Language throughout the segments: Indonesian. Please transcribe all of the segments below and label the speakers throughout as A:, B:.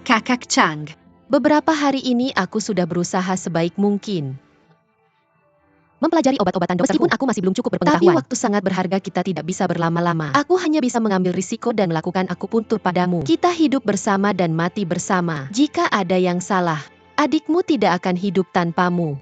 A: Kakak Chang. Beberapa hari ini aku sudah berusaha sebaik mungkin mempelajari obat-obatan dokterku. Meskipun aku masih belum cukup berpengetahuan. Tapi waktu sangat berharga, kita tidak bisa berlama-lama. Aku hanya bisa mengambil risiko dan melakukan akupuntur padamu. Kita hidup bersama dan mati bersama. Jika ada yang salah, adikmu tidak akan hidup tanpamu.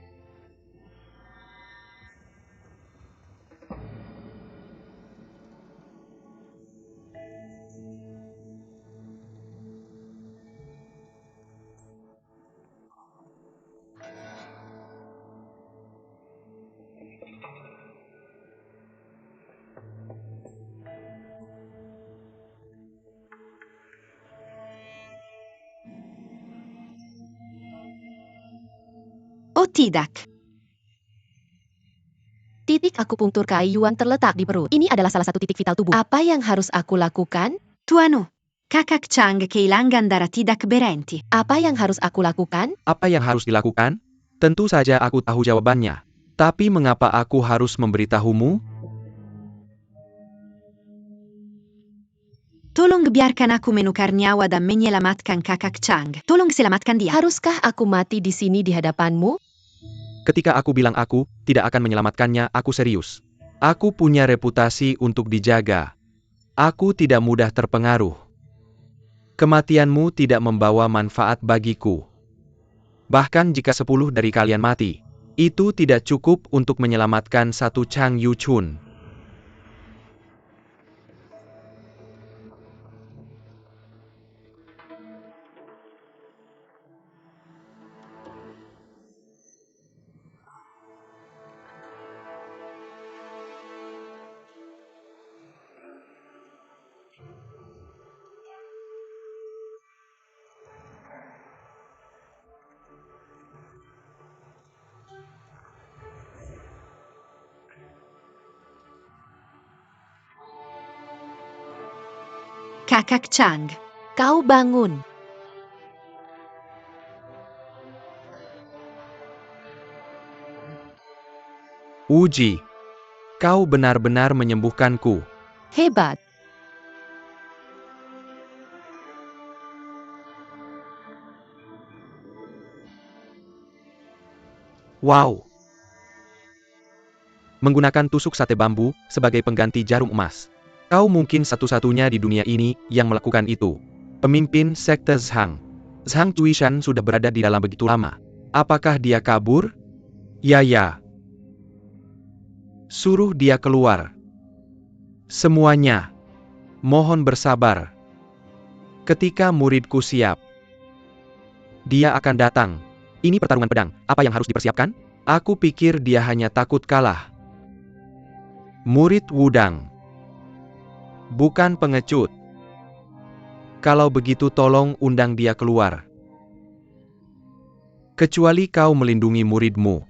A: Oh tidak. Titik akupunktur keayuan terletak di perut. Ini adalah salah satu titik vital tubuh. Apa yang harus aku lakukan?
B: Tuano, Kakak Chang kailangan darah tidak berhenti.
A: Apa yang harus aku lakukan?
C: Apa yang harus dilakukan? Tentu saja aku tahu jawabannya. Tapi mengapa aku harus memberitahumu?
B: Tolong biarkan aku menukar nyawa dan menyelamatkan Kakak Chang. Tolong selamatkan dia.
A: Haruskah aku mati di sini di hadapanmu?
C: Ketika aku bilang aku tidak akan menyelamatkannya, aku serius. Aku punya reputasi untuk dijaga. Aku tidak mudah terpengaruh. Kematianmu tidak membawa manfaat bagiku. Bahkan jika 10 dari kalian mati, itu tidak cukup untuk menyelamatkan satu Chang Yuchun.
B: Kakak Chang.
A: Kau bangun.
C: Uji, kau benar-benar menyembuhkanku.
A: Hebat.
C: Wow! Menggunakan tusuk sate bambu sebagai pengganti jarum emas. Kau mungkin satu-satunya di dunia ini yang melakukan itu. Pemimpin sekte Zhang. Zhang Chuishan sudah berada di dalam begitu lama. Apakah dia kabur? Ya. Suruh dia keluar. Semuanya. Mohon bersabar. Ketika muridku siap, dia akan datang. Ini pertarungan pedang. Apa yang harus dipersiapkan? Aku pikir dia hanya takut kalah. Murid Wudang. Bukan pengecut. Kalau begitu tolong undang dia keluar. Kecuali kau melindungi muridmu.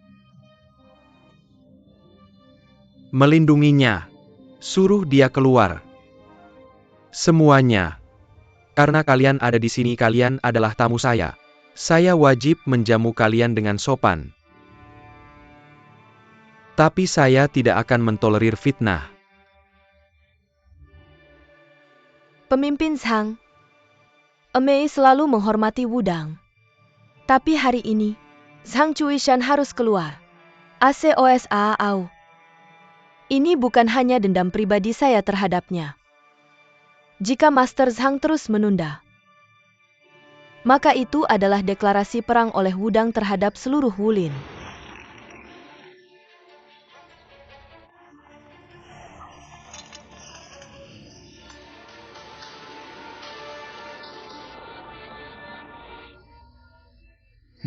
C: Melindunginya. Suruh dia keluar. Semuanya. Karena kalian ada di sini, kalian adalah tamu saya. Saya wajib menjamu kalian dengan sopan. Tapi saya tidak akan mentolerir fitnah.
D: Pemimpin Zhang, Emei selalu menghormati Wudang. Tapi hari ini, Zhang Chuishan harus keluar. ACOSAAU. Ini bukan hanya dendam pribadi saya terhadapnya. Jika Master Zhang terus menunda, maka itu adalah deklarasi perang oleh Wudang terhadap seluruh Wulin.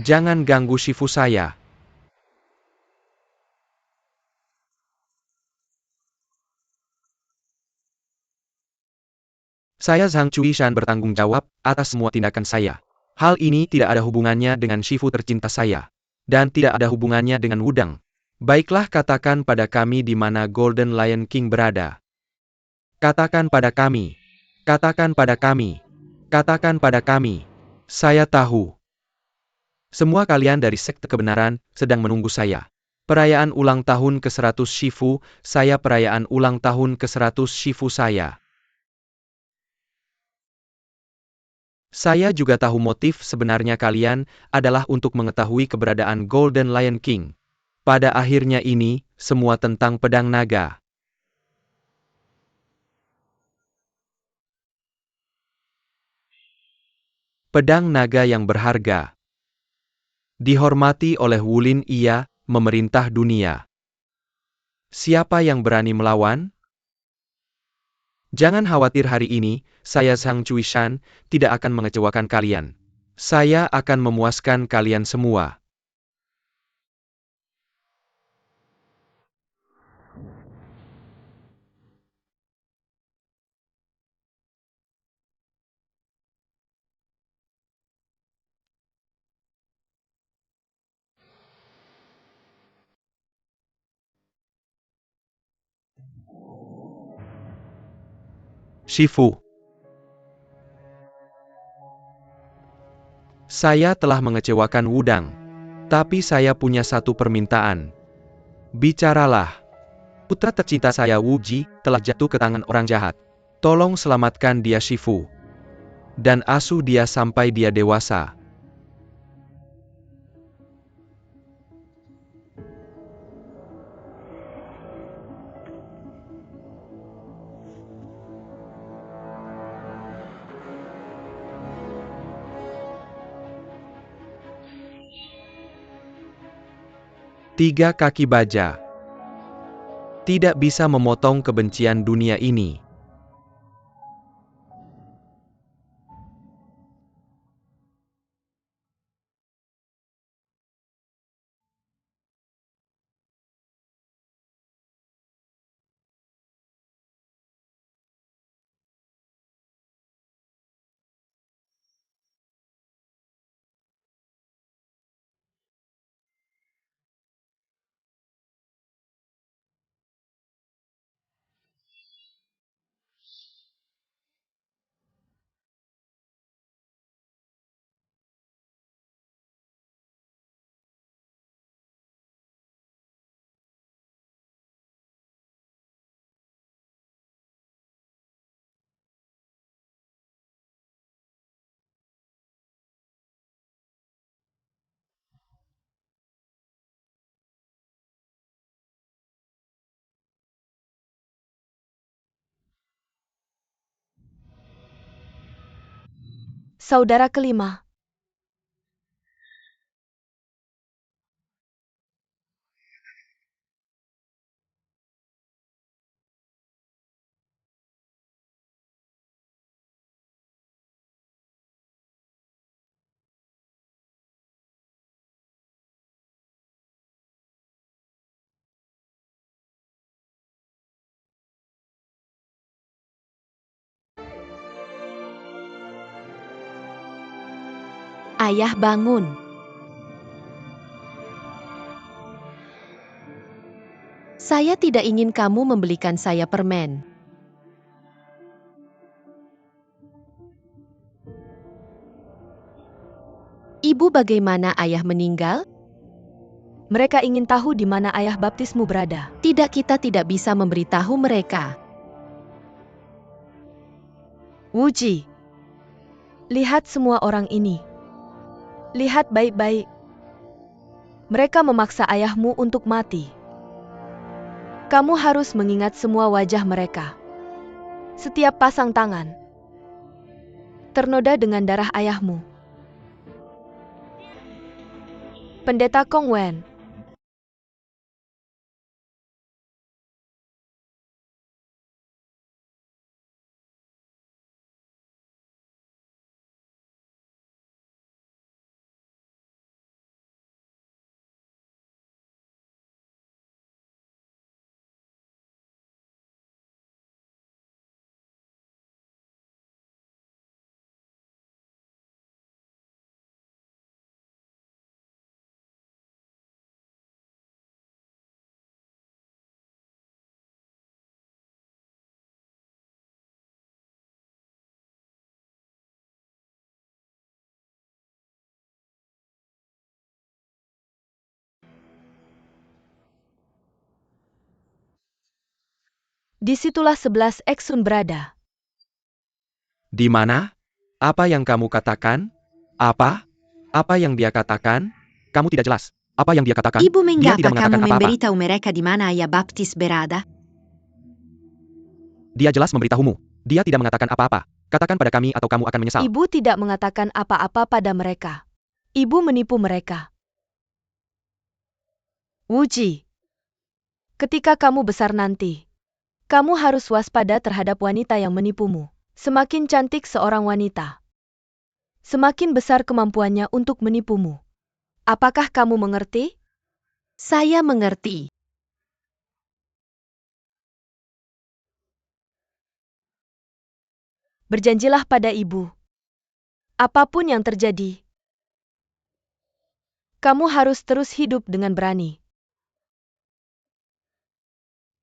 C: Jangan ganggu Shifu saya. Saya Zhang Chuishan bertanggung jawab atas semua tindakan saya. Hal ini tidak ada hubungannya dengan Shifu tercinta saya. Dan tidak ada hubungannya dengan Wudang. Baiklah, katakan pada kami di mana Golden Lion King berada. Katakan pada kami. Katakan pada kami. Katakan pada kami. Saya tahu. Semua kalian dari sekte kebenaran sedang menunggu saya. Perayaan ulang tahun ke-100 Shifu, saya perayaan ulang tahun ke-100 Shifu saya. Saya juga tahu motif sebenarnya kalian adalah untuk mengetahui keberadaan Golden Lion King. Pada akhirnya ini, semua tentang pedang naga. Pedang naga yang berharga. Dihormati oleh Wulin, ia memerintah dunia. Siapa yang berani melawan? Jangan khawatir, hari ini, saya Zhang Chuishan tidak akan mengecewakan kalian. Saya akan memuaskan kalian semua. Shifu. Saya telah mengecewakan Wudang. Tapi saya punya satu permintaan. Bicaralah. Putra tercinta saya Wuji telah jatuh ke tangan orang jahat. Tolong selamatkan dia, Shifu. Dan asuh dia sampai dia dewasa. Tiga kaki baja tidak bisa memotong kebencian dunia ini.
D: Saudara kelima.
A: Ayah, bangun. Saya tidak ingin kamu membelikan saya permen. Ibu, bagaimana ayah meninggal?
D: Mereka ingin tahu di mana ayah baptismu berada.
A: Tidak, kita tidak bisa memberitahu mereka.
D: Wuji, lihat semua orang ini. Lihat baik-baik. Mereka memaksa ayahmu untuk mati. Kamu harus mengingat semua wajah mereka. Setiap pasang tangan ternoda dengan darah ayahmu. Pendeta Kong Wen. Disitulah 11 Eksun berada.
C: Di mana? Apa yang kamu katakan? Apa? Apa yang dia katakan? Kamu tidak jelas. Apa yang dia katakan?
B: Ibu
C: Dia tidak
B: mengapa
C: mengatakan
B: kamu
C: apa-apa.
B: memberitahu mereka di mana ayah baptis berada?
C: Dia jelas memberitahumu. Dia tidak mengatakan apa-apa. Katakan pada kami atau kamu akan menyesal.
D: Ibu tidak mengatakan apa-apa pada mereka. Ibu menipu mereka. Wuji, ketika kamu besar nanti, kamu harus waspada terhadap wanita yang menipumu. Semakin cantik seorang wanita, semakin besar kemampuannya untuk menipumu. Apakah kamu mengerti?
A: Saya mengerti.
D: Berjanjilah pada ibu. Apapun yang terjadi, kamu harus terus hidup dengan berani.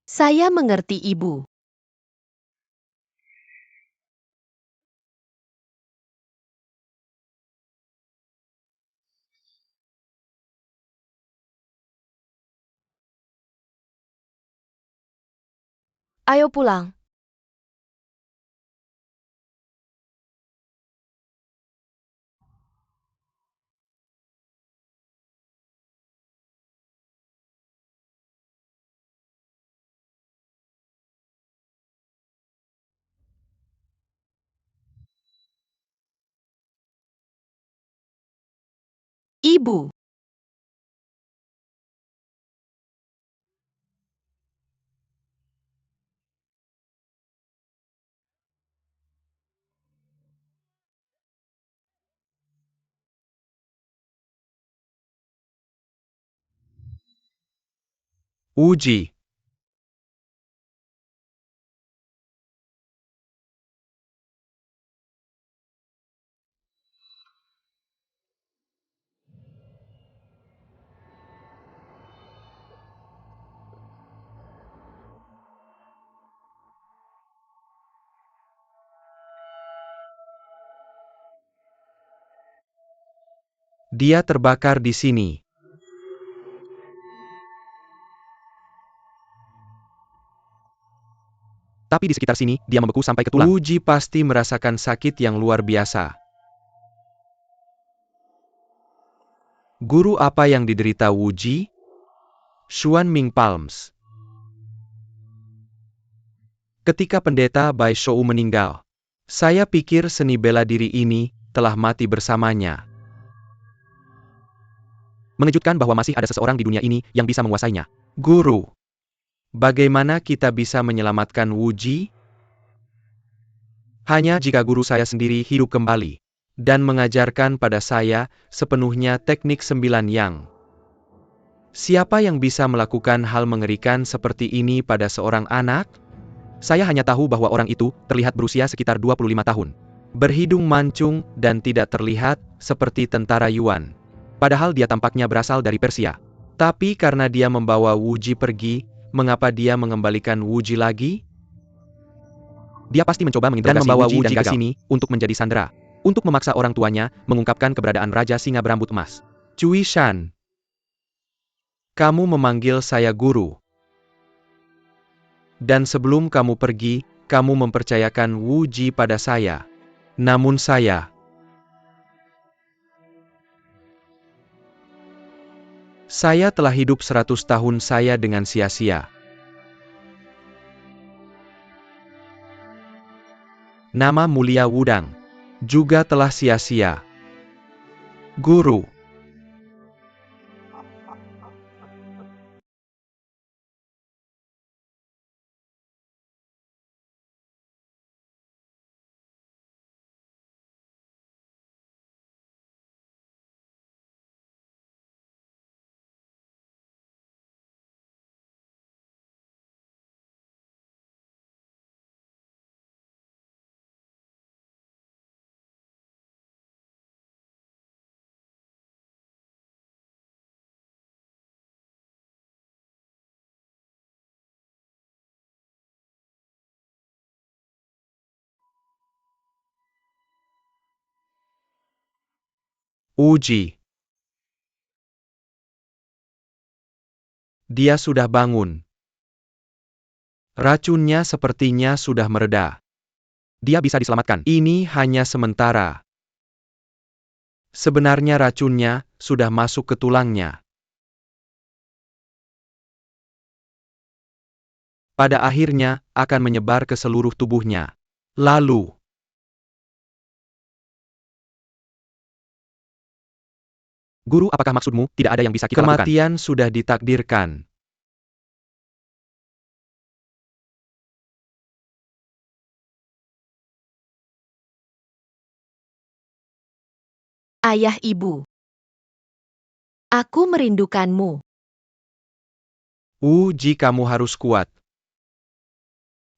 A: Saya mengerti, Ibu.
D: Ayo pulang.
A: Ibu.
C: Uji. Dia terbakar di sini. Tapi di sekitar sini, dia membeku sampai ke tulang. Uji pasti merasakan sakit yang luar biasa. Guru apa yang diderita Wuji? Xuan Ming Palms. Ketika pendeta Bai Shou meninggal, saya pikir seni bela diri ini telah mati bersamanya. Mengejutkan bahwa masih ada seseorang di dunia ini yang bisa menguasainya. Guru, bagaimana kita bisa menyelamatkan Wuji? Hanya jika guru saya sendiri hidup kembali dan mengajarkan pada saya sepenuhnya teknik 9 yang. Siapa yang bisa melakukan hal mengerikan seperti ini pada seorang anak? Saya hanya tahu bahwa orang itu terlihat berusia sekitar 25 tahun. Berhidung mancung dan tidak terlihat seperti tentara Yuan. Padahal dia tampaknya berasal dari Persia. Tapi karena dia membawa Wuji pergi, mengapa dia mengembalikan Wuji lagi? Dia pasti mencoba menginterogasi Wuji ke sini untuk menjadi sandera. Untuk memaksa orang tuanya mengungkapkan keberadaan Raja Singa berambut emas. Cui Shan. Kamu memanggil saya guru. Dan sebelum kamu pergi, kamu mempercayakan Wuji pada saya. Namun saya telah hidup 100 tahun saya dengan sia-sia. Nama mulia Wudang juga telah sia-sia. Guru. Uji. Dia sudah bangun. Racunnya sepertinya sudah mereda. Dia bisa diselamatkan. Ini hanya sementara. Sebenarnya racunnya sudah masuk ke tulangnya. Pada akhirnya, akan menyebar ke seluruh tubuhnya. Lalu, Guru, apakah maksudmu tidak ada yang bisa kita lakukan? Kematian sudah ditakdirkan.
A: Ayah ibu. Aku merindukanmu.
C: Ji, kamu harus kuat.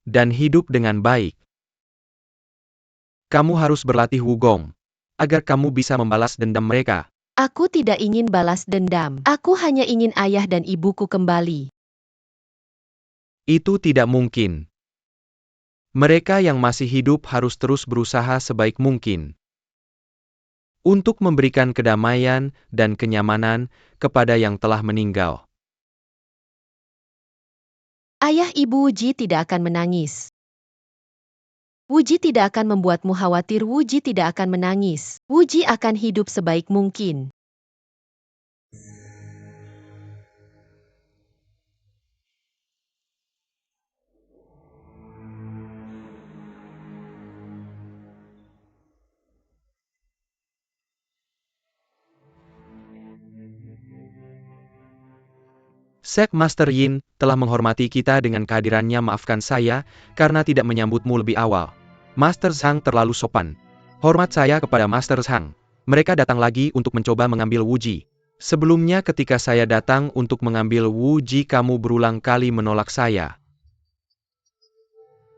C: Dan hidup dengan baik. Kamu harus berlatih Wugong. Agar kamu bisa membalas dendam mereka.
A: Aku tidak ingin balas dendam. Aku hanya ingin ayah dan ibuku kembali.
C: Itu tidak mungkin. Mereka yang masih hidup harus terus berusaha sebaik mungkin. Untuk memberikan kedamaian dan kenyamanan kepada yang telah meninggal.
A: Ayah ibu Wuji tidak akan menangis. Wuji tidak akan membuatmu khawatir. Wuji tidak akan menangis. Wuji akan hidup sebaik mungkin.
C: Sek Master Yin telah menghormati kita dengan kehadirannya. Maafkan saya karena tidak menyambutmu lebih awal. Master Zhang terlalu sopan. Hormat saya kepada Master Zhang. Mereka datang lagi untuk mencoba mengambil Wuji. Sebelumnya ketika saya datang untuk mengambil Wuji, kamu berulang kali menolak saya.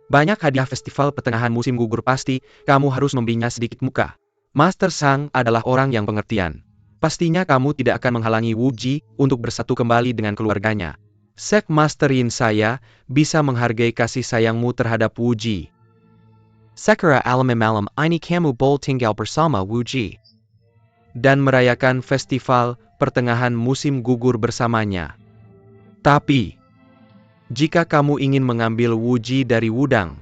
C: Banyak hadiah festival pertengahan musim gugur, pasti kamu harus memberinya sedikit muka. Master Zhang adalah orang yang pengertian. Pastinya kamu tidak akan menghalangi Wuji untuk bersatu kembali dengan keluarganya. Sek Master Yin, saya bisa menghargai kasih sayangmu terhadap Wuji. Sekira alam malam ini kamu boleh tinggal bersama Wuji. Dan merayakan festival pertengahan musim gugur bersamanya. Tapi, jika kamu ingin mengambil Wuji dari Wudang,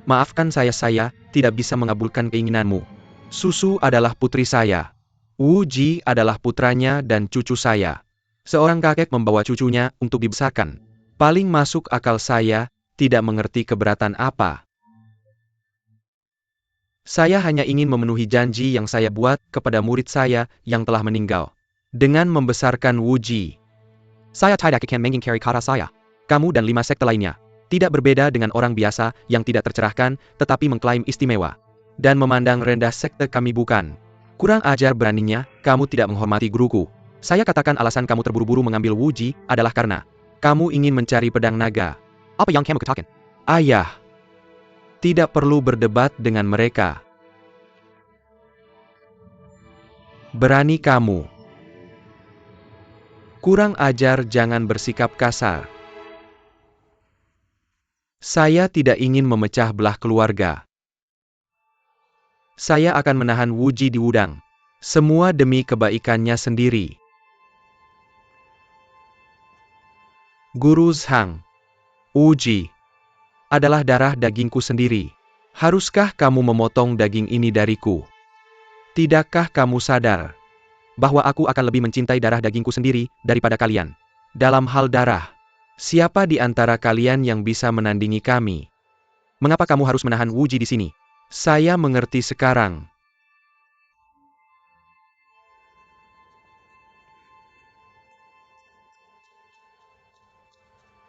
C: maafkan saya tidak bisa mengabulkan keinginanmu. Susu adalah putri saya. Wuji adalah putranya dan cucu saya. Seorang kakek membawa cucunya untuk dibesarkan. Paling masuk akal, saya tidak mengerti keberatan apa. Saya hanya ingin memenuhi janji yang saya buat kepada murid saya yang telah meninggal. Dengan membesarkan Wuji. Saya tidak akan mengingkari kata saya. Kamu dan 5 sekte lainnya tidak berbeda dengan orang biasa yang tidak tercerahkan, tetapi mengklaim istimewa. Dan memandang rendah sekte kami, bukan? Kurang ajar beraninya, kamu tidak menghormati guruku. Saya katakan alasan kamu terburu-buru mengambil Wuji adalah karena kamu ingin mencari pedang naga. Apa yang kamu katakan? Ayah. Tidak perlu berdebat dengan mereka. Berani kamu. Kurang ajar, jangan bersikap kasar. Saya tidak ingin memecah belah keluarga. Saya akan menahan Wuji di Wudang. Semua demi kebaikannya sendiri. Guru Zhang. Wuji adalah darah dagingku sendiri. Haruskah kamu memotong daging ini dariku? Tidakkah kamu sadar bahwa aku akan lebih mencintai darah dagingku sendiri daripada kalian? Dalam hal darah, siapa di antara kalian yang bisa menandingi kami? Mengapa kamu harus menahan Wuji di sini? Saya mengerti sekarang.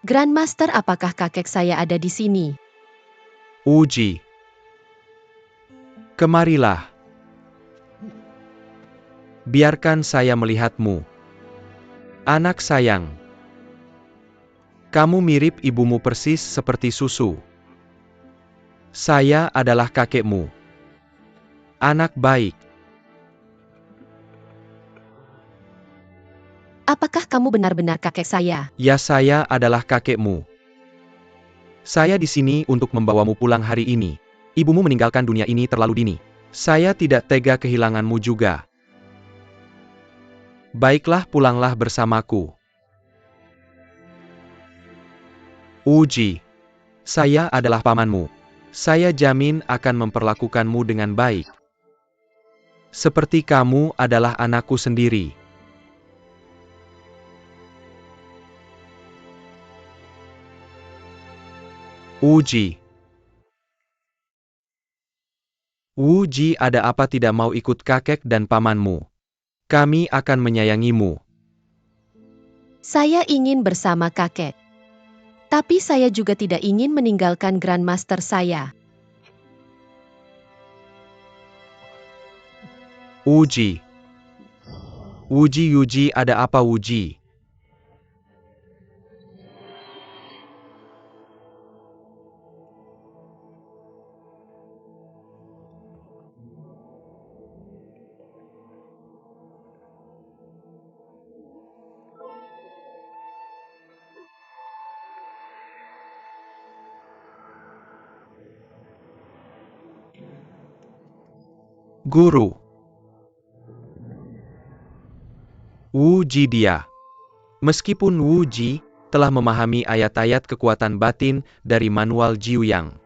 A: Grandmaster, apakah kakek saya ada di sini?
C: Wuji. Kemarilah. Biarkan saya melihatmu. Anak sayang. Kamu mirip ibumu persis seperti susu. Saya adalah kakekmu. Anak baik.
A: Apakah kamu benar-benar kakek saya?
C: Ya, saya adalah kakekmu. Saya di sini untuk membawamu pulang hari ini. Ibumu meninggalkan dunia ini terlalu dini. Saya tidak tega kehilanganmu juga. Baiklah, pulanglah bersamaku. Wuji. Saya adalah pamanmu. Saya jamin akan memperlakukanmu dengan baik. Seperti kamu adalah anakku sendiri. Wuji. Wuji, ada apa tidak mau ikut kakek dan pamanmu? Kami akan menyayangimu.
A: Saya ingin bersama kakek. Tapi saya juga tidak ingin meninggalkan Grandmaster saya.
C: Wuji. Wuji, Yuji, ada apa Wuji? Guru. Wuji dia. Meskipun Wuji telah memahami ayat-ayat kekuatan batin dari manual Jiuyang,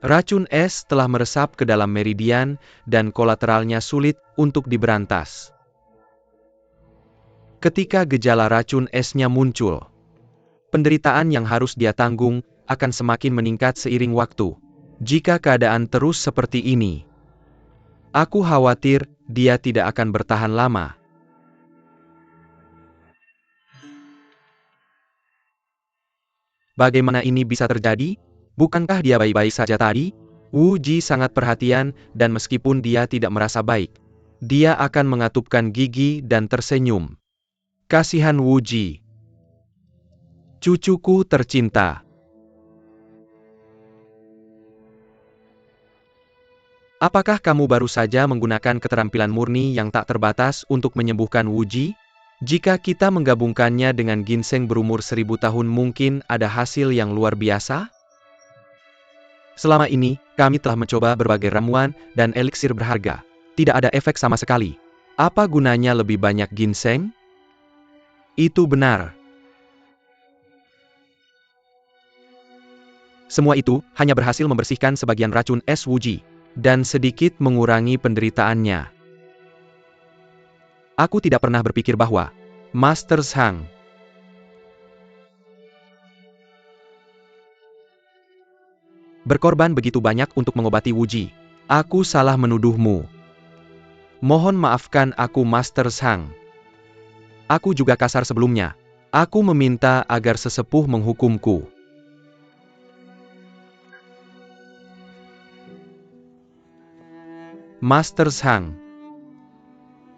C: racun es telah meresap ke dalam meridian dan kolateralnya sulit untuk diberantas. Ketika gejala racun esnya muncul, penderitaan yang harus dia tanggung akan semakin meningkat seiring waktu. Jika keadaan terus seperti ini, aku khawatir dia tidak akan bertahan lama. Bagaimana ini bisa terjadi? Bukankah dia baik-baik saja tadi? Wuji sangat perhatian, dan meskipun dia tidak merasa baik, dia akan mengatupkan gigi dan tersenyum. Kasihan Wuji. Cucuku tercinta. Apakah kamu baru saja menggunakan keterampilan murni yang tak terbatas untuk menyembuhkan Wuji? Jika kita menggabungkannya dengan ginseng berumur 1000 tahun, mungkin ada hasil yang luar biasa? Selama ini, kami telah mencoba berbagai ramuan dan eliksir berharga. Tidak ada efek sama sekali. Apa gunanya lebih banyak ginseng? Itu benar. Semua itu hanya berhasil membersihkan sebagian racun es Wuji dan sedikit mengurangi penderitaannya. Aku tidak pernah berpikir bahwa Master Zhang berkorban begitu banyak untuk mengobati Wuji. Aku salah menuduhmu. Mohon maafkan aku, Master Zhang. Aku juga kasar sebelumnya. Aku meminta agar sesepuh menghukumku. Master Zhang,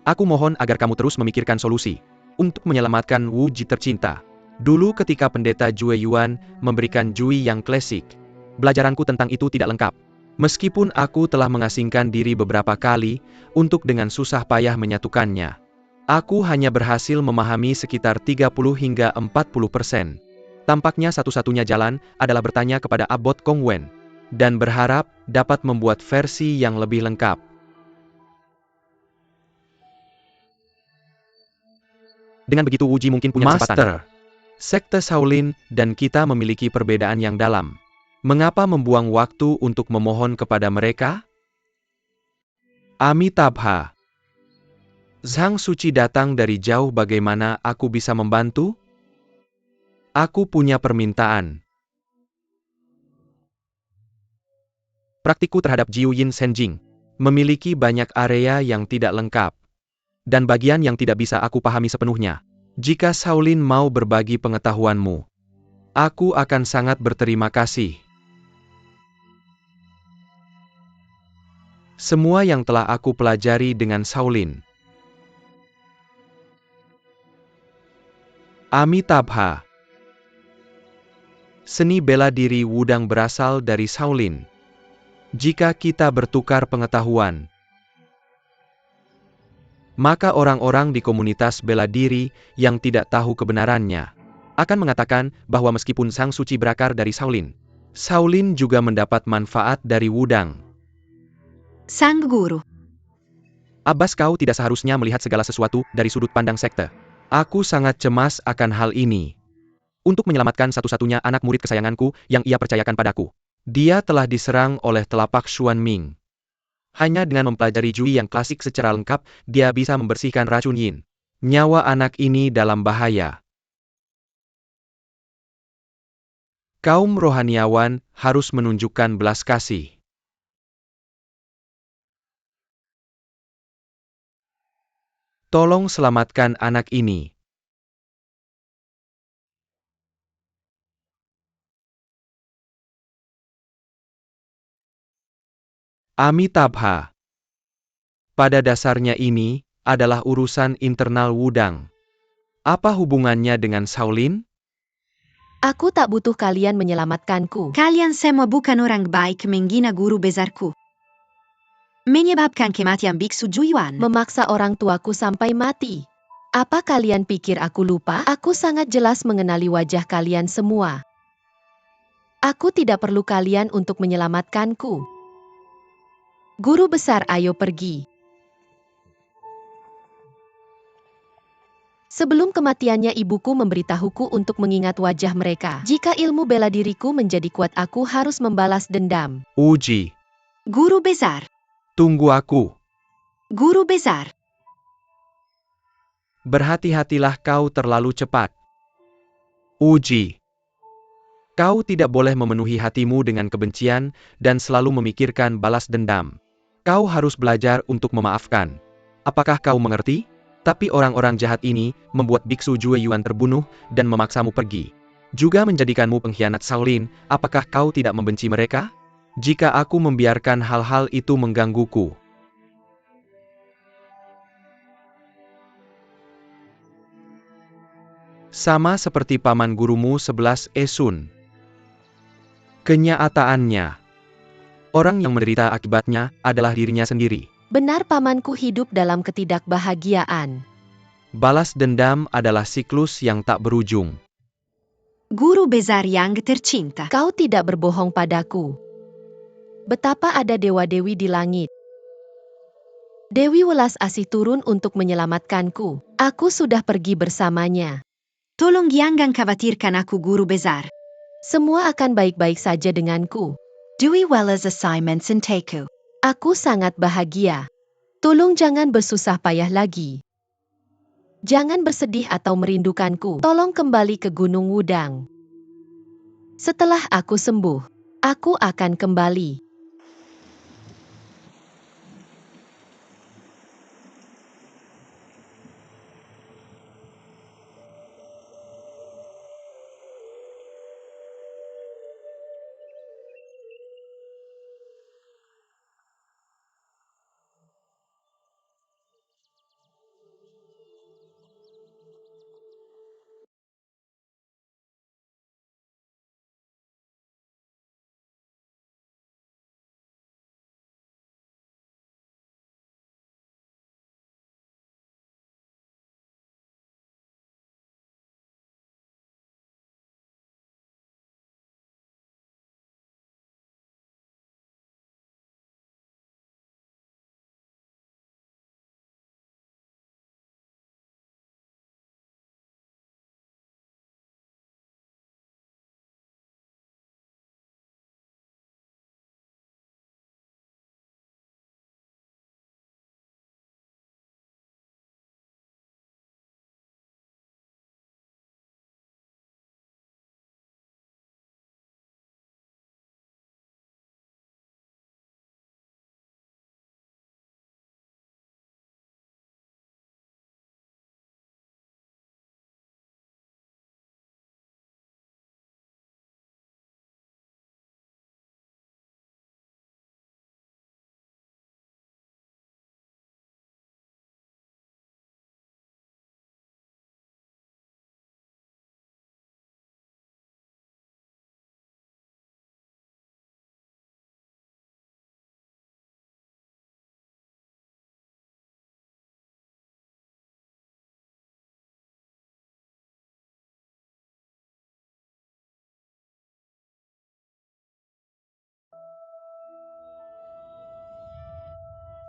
C: aku mohon agar kamu terus memikirkan solusi untuk menyelamatkan Wuji tercinta. Dulu ketika pendeta Jue Yuan memberikan Jui yang klasik, belajaranku tentang itu tidak lengkap. Meskipun aku telah mengasingkan diri beberapa kali untuk dengan susah payah menyatukannya, aku hanya berhasil memahami sekitar 30 hingga 40%. Tampaknya satu-satunya jalan adalah bertanya kepada Abbot Kong Wen dan berharap dapat membuat versi yang lebih lengkap. Dengan begitu Wuji mungkin punya kesempatan. Master, sekte Shaolin dan kita memiliki perbedaan yang dalam. Mengapa membuang waktu untuk memohon kepada mereka? Amitabha. Zhang Suci datang dari jauh, bagaimana aku bisa membantu? Aku punya permintaan. Praktikku terhadap Jiu Yin Senjing memiliki banyak area yang tidak lengkap, dan bagian yang tidak bisa aku pahami sepenuhnya. Jika Shaolin mau berbagi pengetahuanmu, aku akan sangat berterima kasih. Semua yang telah aku pelajari dengan Shaolin. Amitabha. Seni bela diri Wudang berasal dari Shaolin. Jika kita bertukar pengetahuan, maka orang-orang di komunitas bela diri yang tidak tahu kebenarannya akan mengatakan bahwa meskipun Sang Suci berakar dari Shaolin, Shaolin juga mendapat manfaat dari Wudang.
B: Sang Guru.
C: Abbas, kau tidak seharusnya melihat segala sesuatu dari sudut pandang sekte. Aku sangat cemas akan hal ini. Untuk menyelamatkan satu-satunya anak murid kesayanganku yang ia percayakan padaku, Dia telah diserang oleh telapak Xuan Ming. Hanya dengan mempelajari Jui yang klasik secara lengkap, dia bisa membersihkan racun Yin. Nyawa anak ini dalam bahaya. Kaum rohaniawan harus menunjukkan belas kasih. Tolong selamatkan anak ini. Amitabha. Pada dasarnya ini adalah urusan internal Wudang. Apa hubungannya dengan Shaolin?
A: Aku tak butuh kalian menyelamatkanku.
B: Kalian semua bukan orang baik menghina guru besarku. Menyebabkan kematian Biksu Juiwan.
A: Memaksa orang tuaku sampai mati. Apa kalian pikir aku lupa? Aku sangat jelas mengenali wajah kalian semua. Aku tidak perlu kalian untuk menyelamatkanku. Guru besar, ayo pergi. Sebelum kematiannya ibuku memberitahuku untuk mengingat wajah mereka. Jika ilmu bela diriku menjadi kuat, aku harus membalas dendam.
C: Uji.
B: Guru besar.
C: Tunggu aku.
B: Guru besar.
C: Berhati-hatilah, kau terlalu cepat. Uji. Kau tidak boleh memenuhi hatimu dengan kebencian dan selalu memikirkan balas dendam. Kau harus belajar untuk memaafkan. Apakah kau mengerti? Tapi orang-orang jahat ini membuat Biksu Jue Yuan terbunuh dan memaksamu pergi. Juga menjadikanmu pengkhianat Shaolin. Apakah kau tidak membenci mereka? Jika aku membiarkan hal-hal itu menggangguku. Sama seperti paman gurumu 11 Esun. Kenyataannya, orang yang menderita akibatnya adalah dirinya sendiri.
A: Benar, pamanku hidup dalam ketidakbahagiaan.
C: Balas dendam adalah siklus yang tak berujung.
B: Guru besar yang tercinta.
A: Kau tidak berbohong padaku. Betapa ada dewa-dewi di langit. Dewi Welas Asih turun untuk menyelamatkanku. Aku sudah pergi bersamanya.
B: Tolong jangan khawatirkan aku, guru besar.
A: Semua akan baik-baik saja denganku.
B: Dewey Welas assignments in Teku.
A: Aku sangat bahagia. Tolong jangan bersusah payah lagi. Jangan bersedih atau merindukanku. Tolong kembali ke Gunung Wudang. Setelah aku sembuh, aku akan kembali.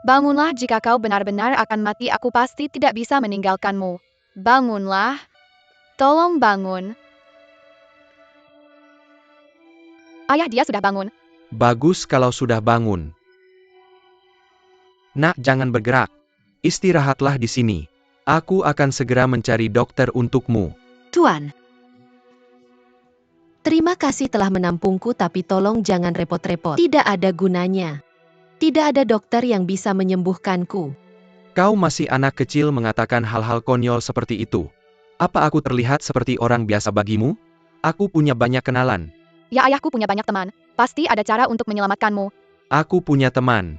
E: Bangunlah, jika kau benar-benar akan mati, aku pasti tidak bisa meninggalkanmu. Bangunlah. Tolong bangun. Ayah, dia sudah bangun.
C: Bagus kalau sudah bangun. Nak, jangan bergerak. Istirahatlah di sini. Aku akan segera mencari dokter untukmu.
B: Tuan,
A: Terima kasih telah menampungku, tapi tolong jangan repot-repot. Tidak ada gunanya. Tidak ada dokter yang bisa menyembuhkanku.
C: Kau masih anak kecil mengatakan hal-hal konyol seperti itu. Apa aku terlihat seperti orang biasa bagimu? Aku punya banyak kenalan.
E: Ya, ayahku punya banyak teman. Pasti ada cara untuk menyelamatkanmu.
C: Aku punya teman.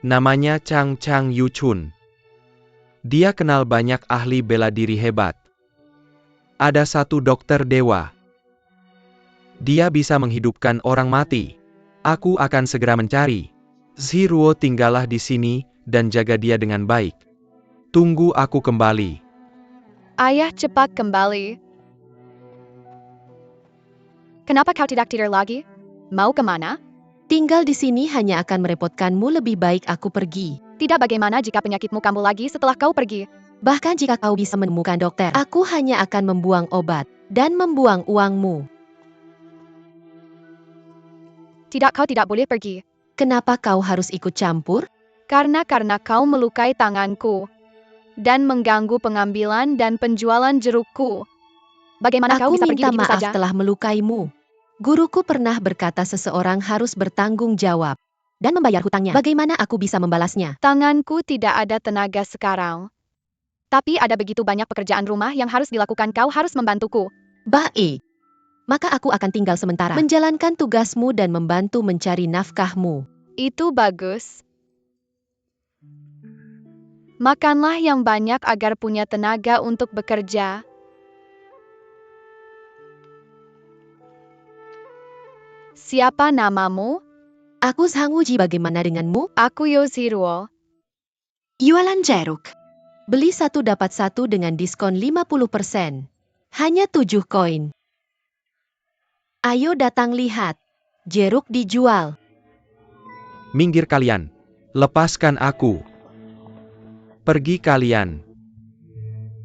C: Namanya Chang Yu Chun. Dia kenal banyak ahli bela diri hebat. Ada satu dokter dewa. Dia bisa menghidupkan orang mati. Aku akan segera mencari. Zhiruo, tinggallah di sini dan jaga dia dengan baik. Tunggu aku kembali.
E: Ayah, cepat kembali. Kenapa kau tidak tidur lagi? Mau kemana?
A: Tinggal di sini hanya akan merepotkanmu, lebih baik aku pergi.
E: Tidak, bagaimana jika penyakitmu kambuh lagi setelah kau pergi?
A: Bahkan jika kau bisa menemukan dokter, aku hanya akan membuang obat dan membuang uangmu.
E: Tidak, kau tidak boleh pergi.
A: Kenapa kau harus ikut campur?
E: Karena kau melukai tanganku. Dan mengganggu pengambilan dan penjualan jerukku. Bagaimana kau
A: Aku
E: bisa pergi
A: minta
E: begitu
A: maaf
E: saja?
A: telah melukaimu. Guruku pernah berkata seseorang harus bertanggung jawab dan membayar hutangnya. Bagaimana aku bisa membalasnya?
E: Tanganku tidak ada tenaga sekarang. Tapi ada begitu banyak pekerjaan rumah yang harus dilakukan, kau harus membantuku.
A: Baik. Maka aku akan tinggal sementara, menjalankan tugasmu dan membantu mencari nafkahmu.
E: Itu bagus. Makanlah yang banyak agar punya tenaga untuk bekerja. Siapa namamu?
A: Aku Zhangwuji, bagaimana denganmu?
E: Aku Zhiruo.
B: jualan jeruk.
A: Beli satu dapat satu dengan diskon 50%. Hanya 7 koin. Ayo datang lihat. Jeruk dijual.
C: Minggir kalian. Lepaskan aku. Pergi kalian.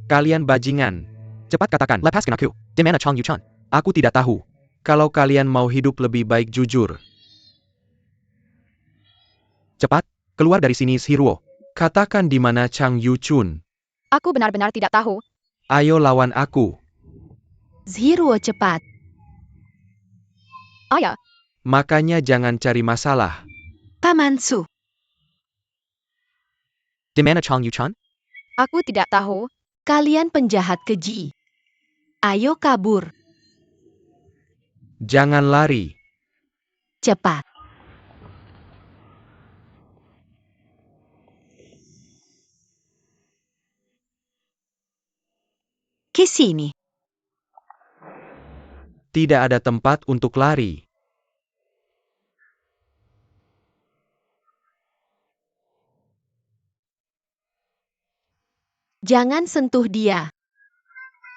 C: Kalian bajingan. Cepat katakan, lepaskan aku. Di mana Chang Yu Chun? Aku tidak tahu. Kalau kalian mau hidup lebih baik, jujur. Cepat, keluar dari sini, Zhiruo. Katakan di mana Chang Yu Chun.
E: Aku benar-benar tidak tahu.
C: Ayo lawan aku.
A: Zhiruo, cepat.
E: Ayah,
C: Makanya jangan cari masalah.
B: Paman Su,
C: Di mana Chang Yu Chun?
E: aku tidak tahu.
A: Kalian penjahat keji. Ayo kabur.
C: Jangan lari.
A: Cepat.
B: che sini?
C: Tidak ada tempat untuk lari.
A: Jangan sentuh dia.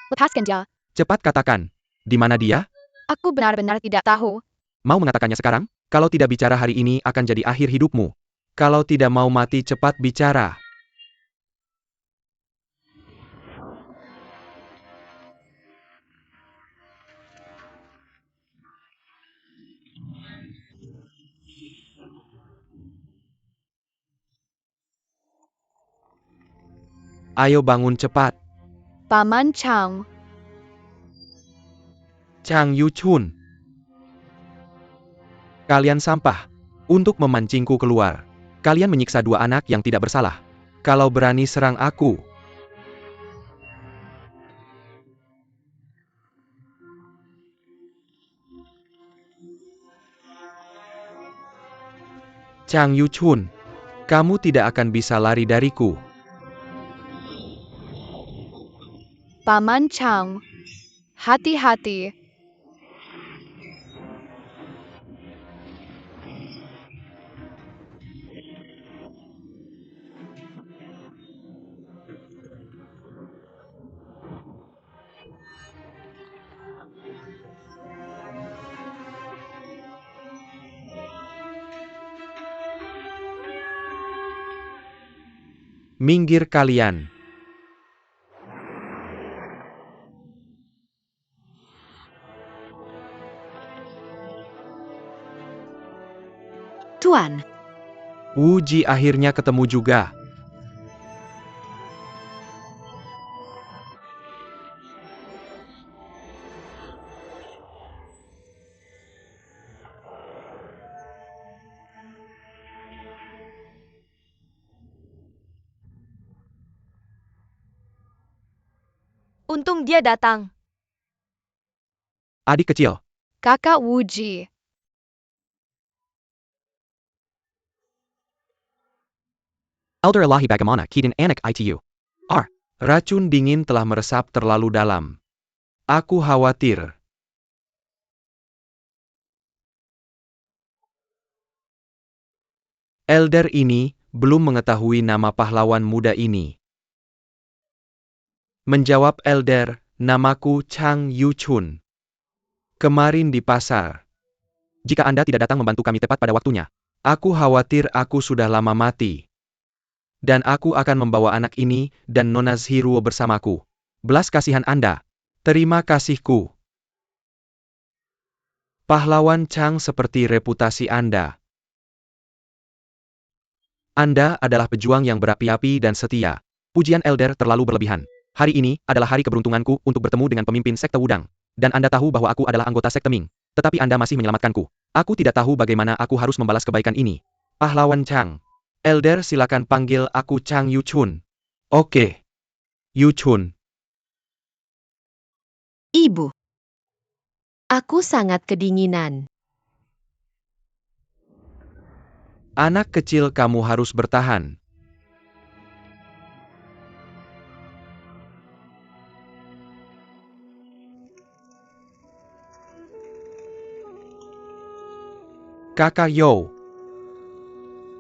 E: Lepaskan dia.
C: Cepat katakan. Di mana dia?
E: Aku benar-benar tidak tahu.
C: Mau mengatakannya sekarang? Kalau tidak bicara hari ini akan jadi akhir hidupmu. Kalau tidak mau mati, cepat bicara. Ayo bangun cepat.
E: Paman Chang.
C: Chang Yu Chun. Kalian sampah. Untuk memancingku keluar. Kalian menyiksa dua anak yang tidak bersalah. Kalau berani serang aku. Chang Yu Chun. Kamu tidak akan bisa lari dariku.
E: Paman Chang. Hati-hati.
C: Minggir kalian.
B: Tuan.
C: Wu Ji akhirnya ketemu juga.
D: Untung dia datang.
C: Adik kecil,
E: Kakak Wu Ji.
C: Elder Ilahi bagaimana keadaan anak itu? Racun dingin telah meresap terlalu dalam. Aku khawatir. Elder ini belum mengetahui nama pahlawan muda ini. Menjawab Elder, namaku Chang Yuchun. Kemarin di pasar. Jika Anda tidak datang membantu kami tepat pada waktunya, aku khawatir aku sudah lama mati. Dan aku akan membawa anak ini dan Nona Zhiruo bersamaku. Belas kasihan Anda. Terima kasihku. Pahlawan Chang seperti reputasi Anda. Anda adalah pejuang yang berapi-api dan setia. Pujian Elder terlalu berlebihan. Hari ini adalah hari keberuntunganku untuk bertemu dengan pemimpin sekte Wudang. Dan Anda tahu bahwa aku adalah anggota sekte Ming. Tetapi Anda masih menyelamatkanku. Aku tidak tahu bagaimana aku harus membalas kebaikan ini. Pahlawan Chang. Elder, silakan panggil aku Chang Yuchun. Oke. Yuchun.
B: Ibu.
A: Aku sangat kedinginan.
C: Anak kecil, kamu harus bertahan. Kakak Yo.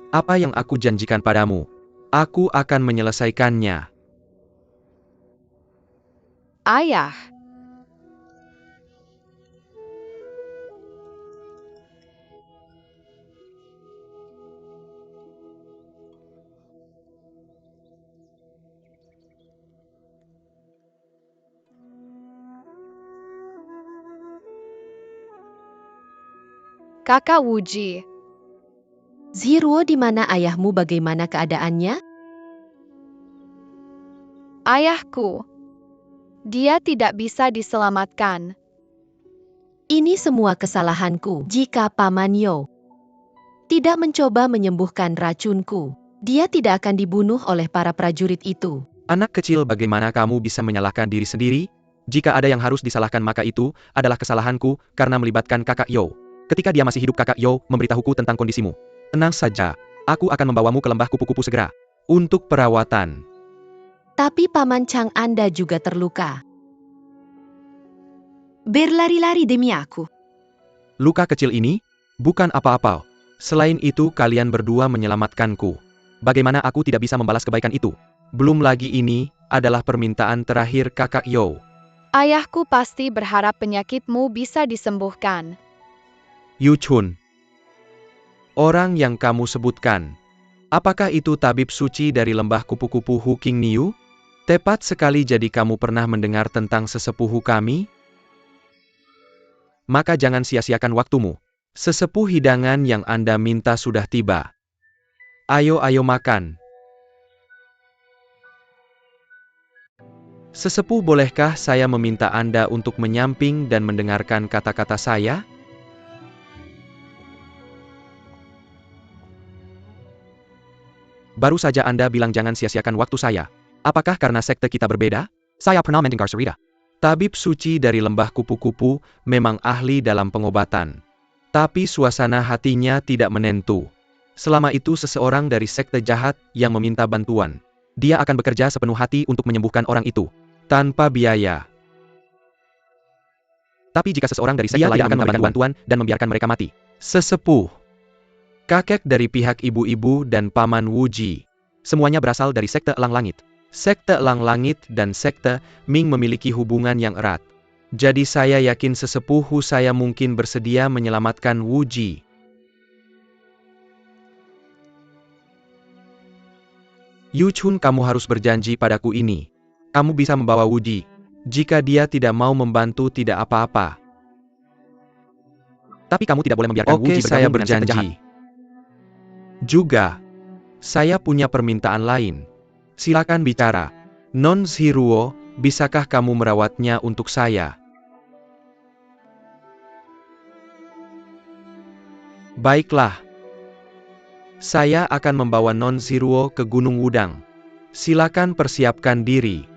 C: Apa yang aku janjikan padamu? Aku akan menyelesaikannya.
E: Ayah. Kakak Wu Ji.
A: Zhiruo, di mana ayahmu, bagaimana keadaannya?
E: Ayahku. Dia tidak bisa diselamatkan.
A: Ini semua kesalahanku. Jika Paman Yo tidak mencoba menyembuhkan racunku, dia tidak akan dibunuh oleh para prajurit itu.
C: Anak kecil, bagaimana kamu bisa menyalahkan diri sendiri? Jika ada yang harus disalahkan, maka itu adalah kesalahanku karena melibatkan kakak Yo. Ketika dia masih hidup, kakak Yo memberitahuku tentang kondisimu. Tenang saja, aku akan membawamu ke lembah kupu-kupu segera. Untuk perawatan.
A: Tapi Paman Chang, Anda juga terluka.
B: Berlari-lari demi aku.
C: Luka kecil ini? Bukan apa-apa. Selain itu, kalian berdua menyelamatkanku. Bagaimana aku tidak bisa membalas kebaikan itu? Belum lagi ini adalah permintaan terakhir kakak Yo.
E: Ayahku pasti berharap penyakitmu bisa disembuhkan.
C: Yuchun. Orang yang kamu sebutkan. Apakah itu tabib suci dari lembah kupu-kupu Hu King Niu? Tepat sekali, jadi kamu pernah mendengar tentang sesepuh kami? Maka jangan sia-siakan waktumu. Sesepuh hidangan yang Anda minta sudah tiba. Ayo makan. Sesepuh, bolehkah saya meminta Anda untuk menyamping dan mendengarkan kata-kata saya? Baru saja Anda bilang jangan sia-siakan waktu saya. Apakah karena sekte kita berbeda? Saya pernah mendengar cerita. Tabib suci dari lembah kupu-kupu memang ahli dalam pengobatan. Tapi suasana hatinya tidak menentu. Selama itu seseorang dari sekte jahat yang meminta bantuan. Dia akan bekerja sepenuh hati untuk menyembuhkan orang itu. Tanpa biaya. Tapi jika seseorang dari sekte lain akan memberikan bantuan dan membiarkan mereka mati. Sesepuh. Kakek dari pihak ibu-ibu dan paman Wu Ji. Semuanya berasal dari sekte Elang Langit. Sekte Elang Langit dan sekte Ming memiliki hubungan yang erat. Jadi saya yakin sesepuh saya mungkin bersedia menyelamatkan Wu Ji. Yuchun, kamu harus berjanji padaku ini. Kamu bisa membawa Wu Ji. Jika dia tidak mau membantu, tidak apa-apa. Tapi kamu tidak boleh membiarkan Wu Ji bergabung dengan sekte jahat. Juga, saya punya permintaan lain. Silakan bicara. Non Ziruo, bisakah kamu merawatnya untuk saya? Baiklah. Saya akan membawa Non Ziruo ke Gunung Wudang. Silakan persiapkan diri.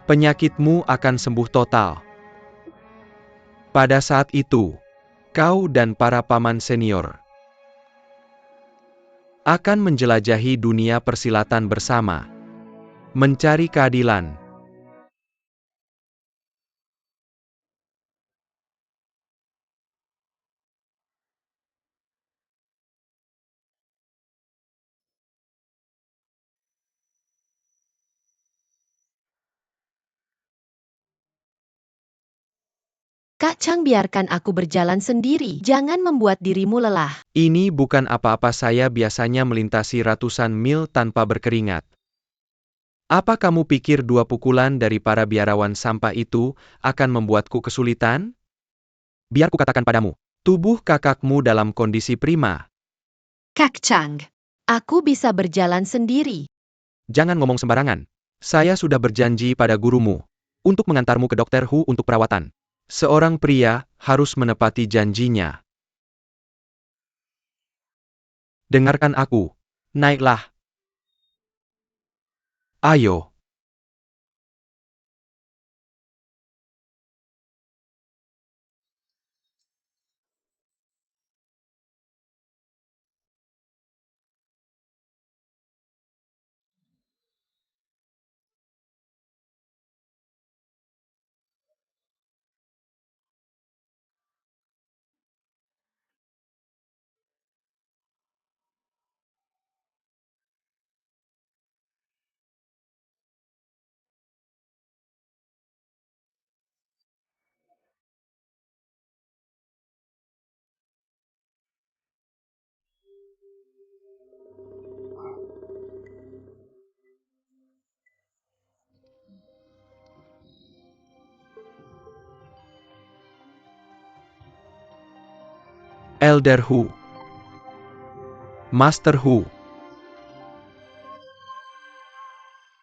C: Penyakitmu akan sembuh total. Pada saat itu, kau dan para paman senior akan menjelajahi dunia persilatan bersama, mencari keadilan.
A: Kak Chang, biarkan aku berjalan sendiri. Jangan membuat dirimu lelah.
C: Ini bukan apa-apa, saya biasanya melintasi ratusan mil tanpa berkeringat. Apa kamu pikir 2 pukulan dari para biarawan sampah itu akan membuatku kesulitan? Biar ku katakan padamu, tubuh kakakmu dalam kondisi prima.
B: Kak Chang.
A: Aku bisa berjalan sendiri.
C: Jangan ngomong sembarangan. Saya sudah berjanji pada gurumu untuk mengantarmu ke Dokter Hu untuk perawatan. Seorang pria harus menepati janjinya. Dengarkan aku. Naiklah. Ayo. Elder Hu. Master Hu.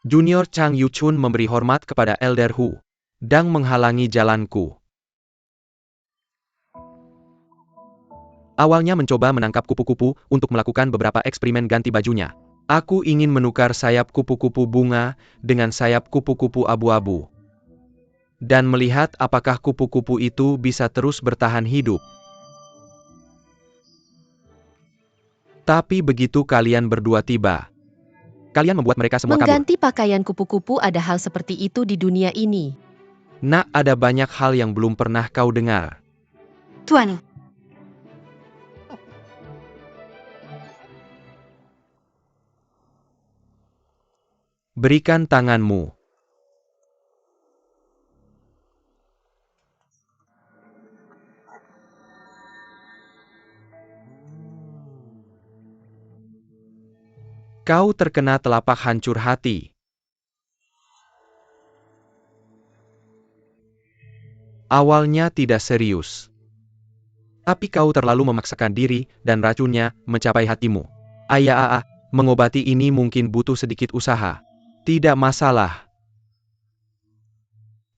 C: Junior Chang Yuchun memberi hormat kepada Elder Hu dan menghalangi jalanku. Awalnya mencoba menangkap kupu-kupu untuk melakukan beberapa eksperimen ganti bajunya. Aku ingin menukar sayap kupu-kupu bunga dengan sayap kupu-kupu abu-abu. Dan melihat apakah kupu-kupu itu bisa terus bertahan hidup. Tapi begitu kalian berdua tiba, kalian membuat mereka semua kabur.
A: Mengganti pakaian kupu-kupu, ada hal seperti itu di dunia ini.
C: Nak, ada banyak hal yang belum pernah kau dengar.
B: Tuan.
C: Berikan tanganmu. Kau terkena telapak hancur hati. Awalnya tidak serius. Tapi kau terlalu memaksakan diri dan racunnya mencapai hatimu. Mengobati ini mungkin butuh sedikit usaha. Tidak masalah.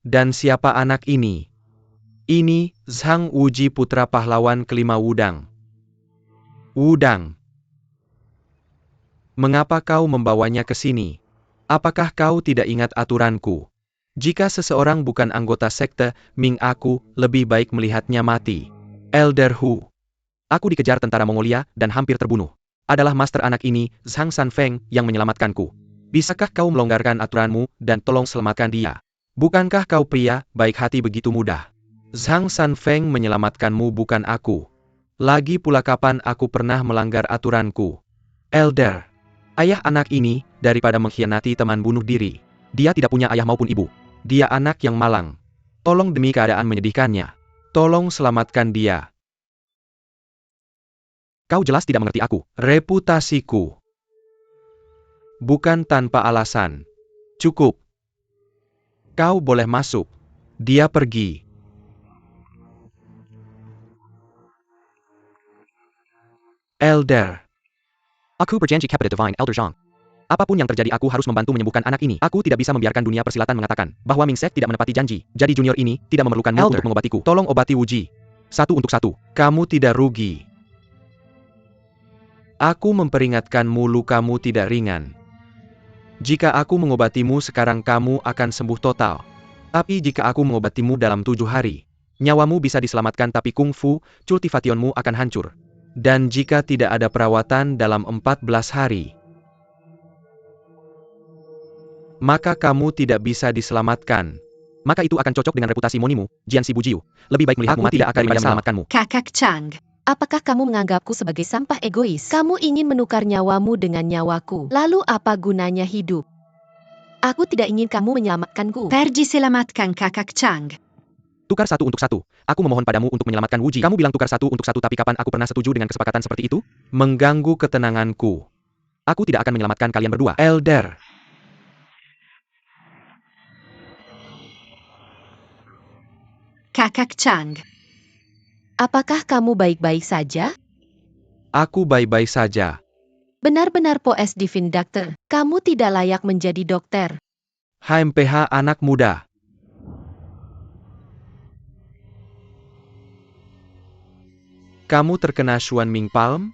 C: Dan siapa anak ini? Ini Zhang Wuji, putra pahlawan kelima Wudang. Wudang. Mengapa kau membawanya ke sini? Apakah kau tidak ingat aturanku? Jika seseorang bukan anggota sekte Ming, aku lebih baik melihatnya mati. Elder Hu. Aku dikejar tentara Mongolia dan hampir terbunuh. Adalah master anak ini, Zhang Sanfeng, yang menyelamatkanku. Bisakah kau melonggarkan aturanmu dan tolong selamatkan dia? Bukankah kau pria baik hati begitu mudah? Zhang Sanfeng menyelamatkanmu, bukan aku. Lagi pula kapan aku pernah melanggar aturanku? Elder, ayah anak ini, daripada mengkhianati teman bunuh diri. Dia tidak punya ayah maupun ibu. Dia anak yang malang. Tolong demi keadaan menyedihkannya. Tolong selamatkan dia. Kau jelas tidak mengerti aku. Reputasiku. Bukan tanpa alasan. Cukup. Kau boleh masuk. Dia pergi. Elder. Aku berjanji kepada Divine Elder Zhang. Apapun yang terjadi, aku harus membantu menyembuhkan anak ini. Aku tidak bisa membiarkan dunia persilatan mengatakan bahwa Ming Sek tidak menepati janji. Jadi junior ini tidak memerlukanmu untuk mengobatiku. Tolong obati Wuji. Satu untuk satu. Kamu tidak rugi. Aku memperingatkanmu, lukamu tidak ringan. Jika aku mengobatimu sekarang, kamu akan sembuh total. Tapi jika aku mengobatimu dalam 7 hari, nyawamu bisa diselamatkan, tapi kungfu cultivationmu akan hancur. Dan jika tidak ada perawatan dalam 14 hari, maka kamu tidak bisa diselamatkan. Maka itu akan cocok dengan reputasi monimu, Jianxi Bujiu. Lebih baik melihatmu mati tidak akan menyelamatkanmu.
B: Kakak Chang.
A: Apakah kamu menganggapku sebagai sampah egois? Kamu ingin menukar nyawamu dengan nyawaku. Lalu apa gunanya hidup? Aku tidak ingin kamu menyelamatkanku.
B: Pergi selamatkan Kakak Chang.
C: Tukar 1 untuk 1. Aku memohon padamu untuk menyelamatkan Wuji. Kamu bilang tukar 1 untuk 1, tapi kapan aku pernah setuju dengan kesepakatan seperti itu? Mengganggu ketenanganku. Aku tidak akan menyelamatkan kalian berdua. Elder.
B: Kakak Chang.
A: Apakah kamu baik-baik saja?
C: Aku baik-baik saja.
A: Benar-benar Poes Divine Doctor. Kamu tidak layak menjadi dokter.
C: HMPH anak muda. Kamu terkena Xuan Ming Palm?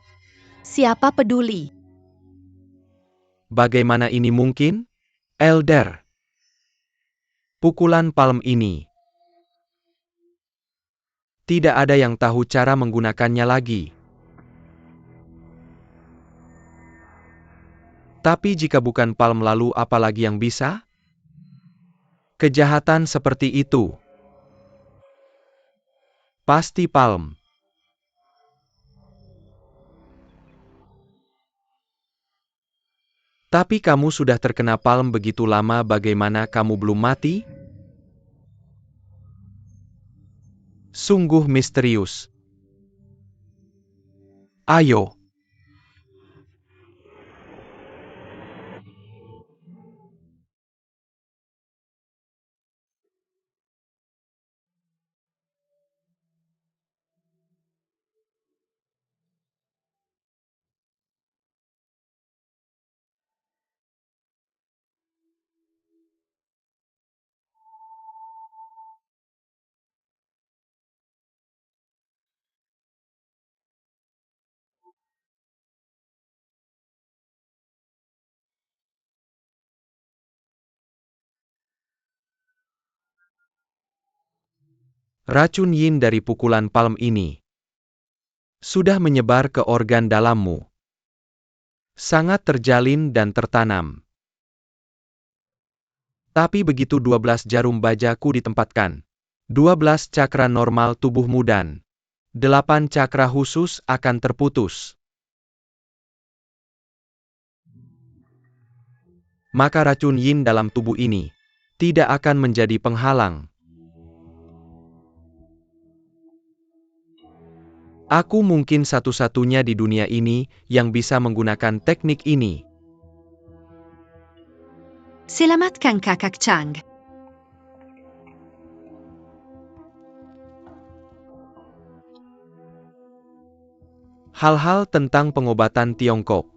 A: Siapa peduli?
C: Bagaimana ini mungkin? Elder. Pukulan palm ini. Tidak ada yang tahu cara menggunakannya lagi. Tapi jika bukan palm, lalu apa lagi yang bisa? Kejahatan seperti itu. Pasti palm. Tapi kamu sudah terkena palm begitu lama, bagaimana kamu belum mati? Sungguh misterius. Ayo. Racun yin dari pukulan palm ini sudah menyebar ke organ dalammu. Sangat terjalin dan tertanam. Tapi begitu 12 jarum bajaku ditempatkan, 12 cakra normal tubuhmu dan 8 cakra khusus akan terputus. Maka racun yin dalam tubuh ini tidak akan menjadi penghalang. Aku mungkin satu-satunya di dunia ini yang bisa menggunakan teknik ini.
B: Selamatkan Kakak Chang.
C: Hal-hal tentang pengobatan Tiongkok.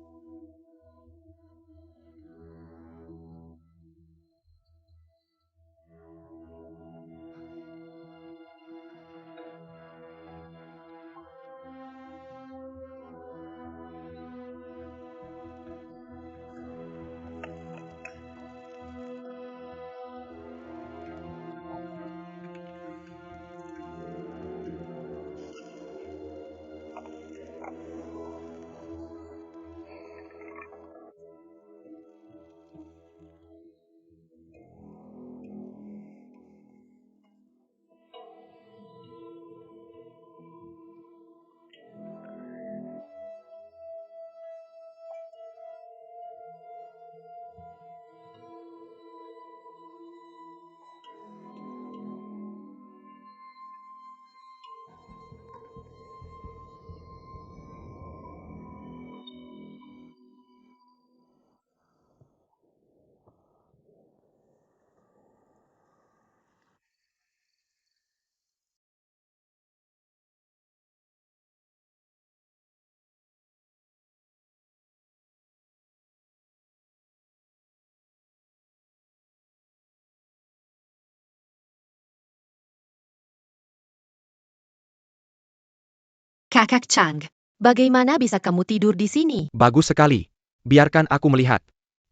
B: Kakak Chang.
A: Bagaimana bisa kamu tidur di sini?
C: Bagus sekali. Biarkan aku melihat.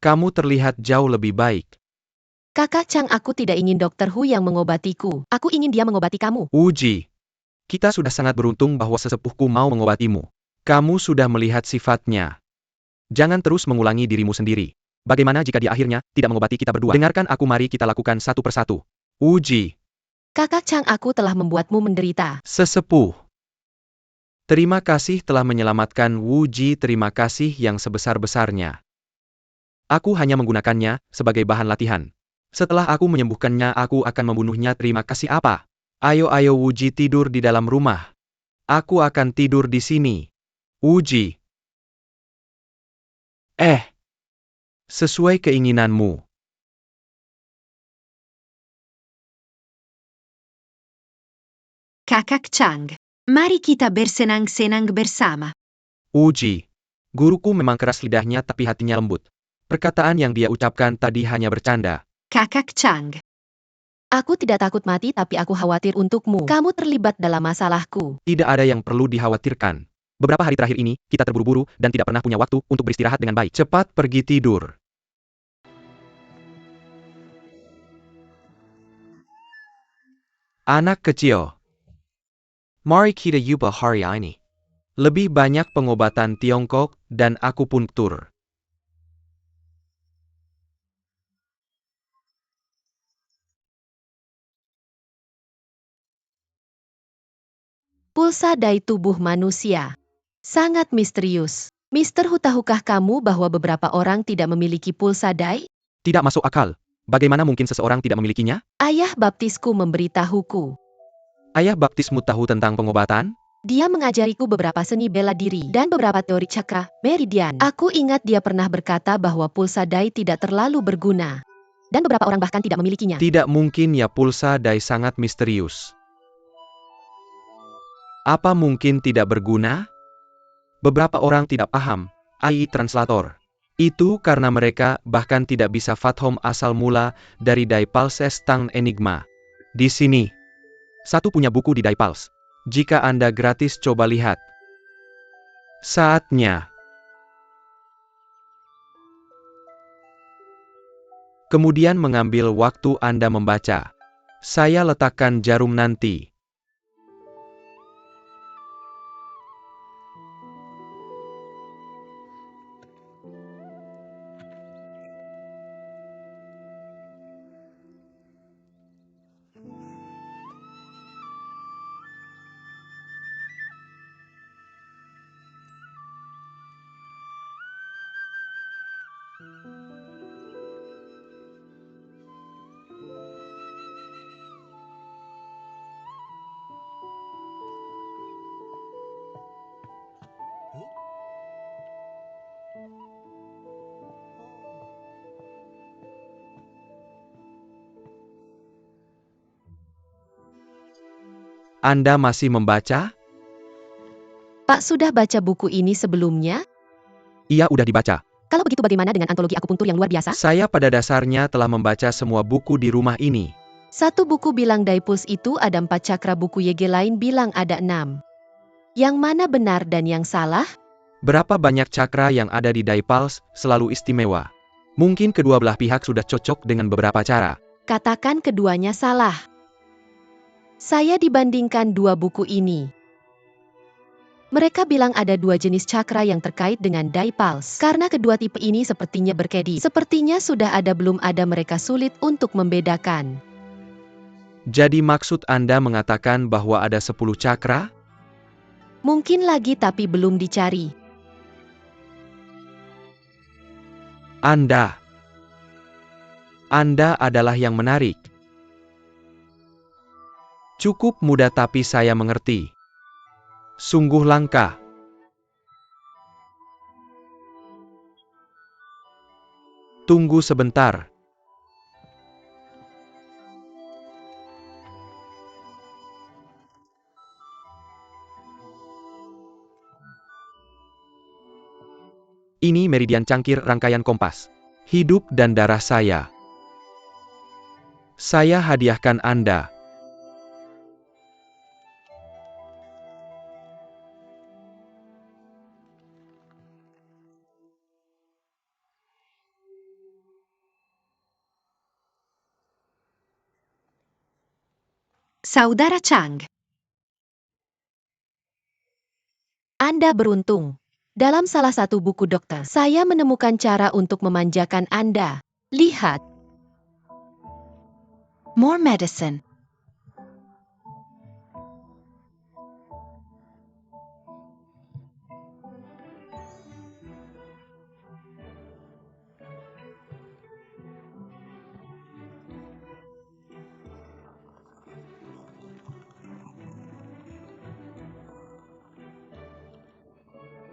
C: Kamu terlihat jauh lebih baik.
A: Kakak Chang, aku tidak ingin Dokter Hu yang mengobatiku. Aku ingin dia mengobati kamu.
C: Uji. Kita sudah sangat beruntung bahwa sesepuhku mau mengobatimu. Kamu sudah melihat sifatnya. Jangan terus mengulangi dirimu sendiri. Bagaimana jika dia akhirnya tidak mengobati kita berdua? Dengarkan aku, mari kita lakukan satu persatu. Uji.
A: Kakak Chang, aku telah membuatmu menderita.
C: Sesepuh. Terima kasih telah menyelamatkan Wu Ji, terima kasih yang sebesar-besarnya. Aku hanya menggunakannya sebagai bahan latihan. Setelah aku menyembuhkannya, aku akan membunuhnya. Terima kasih apa? Ayo Wu Ji, tidur di dalam rumah. Aku akan tidur di sini. Wu Ji. Sesuai keinginanmu.
B: Kakak Chang. Mari kita bersenang-senang bersama.
C: Uji. Guruku memang keras lidahnya tapi hatinya lembut. Perkataan yang dia ucapkan tadi hanya bercanda.
B: Kakak Chang.
A: Aku tidak takut mati tapi aku khawatir untukmu. Kamu terlibat dalam masalahku.
C: Tidak ada yang perlu dikhawatirkan. Beberapa hari terakhir ini, kita terburu-buru dan tidak pernah punya waktu untuk beristirahat dengan baik. Cepat pergi tidur. Anak kecil. Mari kita ubah hari ini. Lebih banyak pengobatan Tiongkok dan akupunktur.
A: Pulsa dai tubuh manusia. Sangat misterius. Mr. Hu, tahukah kamu bahwa beberapa orang tidak memiliki pulsa dai?
C: Tidak masuk akal. Bagaimana mungkin seseorang tidak memilikinya?
A: Ayah baptisku memberitahuku.
C: Ayah baptismu tahu tentang pengobatan?
A: Dia mengajariku beberapa seni bela diri dan beberapa teori cakra, meridian. Aku ingat dia pernah berkata bahwa pulsa dai tidak terlalu berguna. Dan beberapa orang bahkan tidak memilikinya.
C: Tidak mungkin ya, pulsa dai sangat misterius. Apa mungkin tidak berguna? Beberapa orang tidak paham, AI translator. Itu karena mereka bahkan tidak bisa fathom asal mula dari Daipalses Tang Enigma. Di sini. Satu punya buku di Daipals. Jika Anda gratis, coba lihat. Saatnya. Kemudian mengambil waktu Anda membaca. Saya letakkan jarum nanti. Anda masih membaca?
A: Pak sudah baca buku ini sebelumnya?
C: Iya, udah dibaca.
A: Kalau begitu bagaimana dengan antologi akupunktur yang luar biasa?
C: Saya pada dasarnya telah membaca semua buku di rumah ini.
A: Satu buku bilang Daipuls itu ada 4 cakra, buku YG lain bilang ada 6. Yang mana benar dan yang salah?
C: Berapa banyak cakra yang ada di Daipals selalu istimewa. Mungkin kedua belah pihak sudah cocok dengan beberapa cara.
A: Katakan keduanya salah. Saya dibandingkan 2 buku ini. Mereka bilang ada 2 jenis cakra yang terkait dengan Daipals. Karena kedua tipe ini sepertinya berkedi. Sepertinya sudah ada belum ada, mereka sulit untuk membedakan.
C: Jadi maksud Anda mengatakan bahwa ada 10 cakra?
A: Mungkin lagi tapi belum dicari.
C: Anda adalah yang menarik. Cukup mudah tapi saya mengerti. Sungguh langka. Tunggu sebentar. Ini meridian cangkir rangkaian kompas. Hidup dan darah saya. Saya hadiahkan Anda.
B: Saudara Chang.
A: Anda beruntung. Dalam salah satu buku dokter, saya menemukan cara untuk memanjakan Anda. Lihat.
B: More medicine.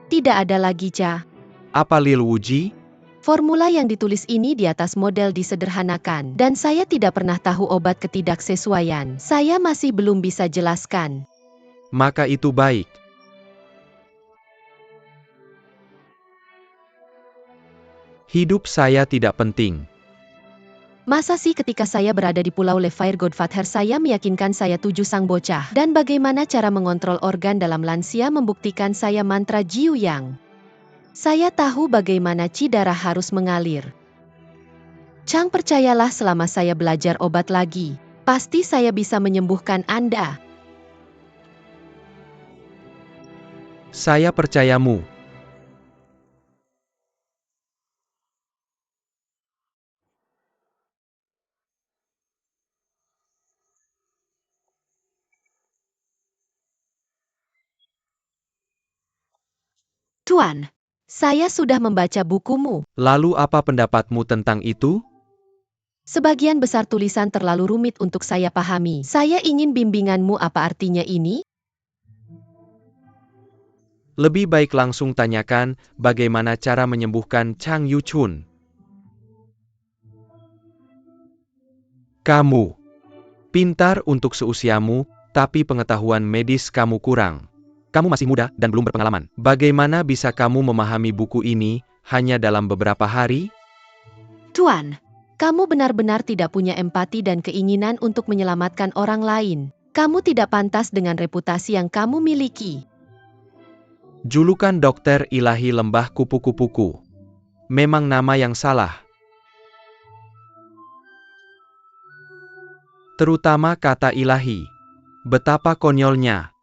A: Tidak ada lagi, Cha.
C: Apa Lil Wuji?
A: Formula yang ditulis ini di atas model disederhanakan, dan saya tidak pernah tahu obat ketidaksesuaian. Saya masih belum bisa jelaskan.
C: Maka itu baik. Hidup saya tidak penting.
A: Masa sih ketika saya berada di Pulau Le Fire Godfather saya meyakinkan saya tujuh sang bocah, dan bagaimana cara mengontrol organ dalam lansia membuktikan saya mantra Jiu Yang. Saya tahu bagaimana Qi darah harus mengalir. Chang, percayalah, selama saya belajar obat lagi, pasti saya bisa menyembuhkan Anda.
C: Saya percayamu.
B: Tuan.
A: Saya sudah membaca bukumu.
C: Lalu apa pendapatmu tentang itu?
A: Sebagian besar tulisan terlalu rumit untuk saya pahami. Saya ingin bimbinganmu, apa artinya ini?
C: Lebih baik langsung tanyakan bagaimana cara menyembuhkan Chang Yuchun. Kamu pintar untuk seusiamu, tapi pengetahuan medis kamu kurang. Kamu masih muda dan belum berpengalaman. Bagaimana bisa kamu memahami buku ini hanya dalam beberapa hari?
B: Tuan.
A: Kamu benar-benar tidak punya empati dan keinginan untuk menyelamatkan orang lain. Kamu tidak pantas dengan reputasi yang kamu miliki.
C: Julukan Dokter Ilahi Lembah Kupu-Kupuku. Memang nama yang salah. Terutama kata ilahi. Betapa konyolnya.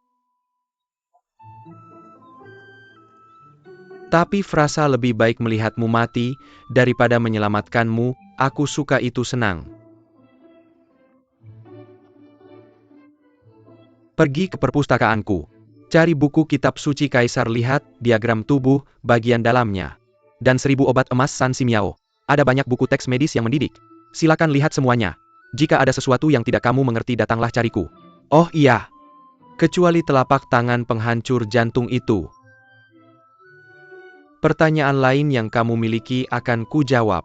C: Tapi frasa lebih baik melihatmu mati, daripada menyelamatkanmu, aku suka itu senang. Pergi ke perpustakaanku. Cari buku kitab suci Kaisar, lihat diagram tubuh, bagian dalamnya. Dan 1000 obat emas San Simiao. Ada banyak buku teks medis yang mendidik. Silakan lihat semuanya. Jika ada sesuatu yang tidak kamu mengerti, datanglah cariku. Oh iya. Kecuali telapak tangan penghancur jantung itu. Pertanyaan lain yang kamu miliki akan kujawab.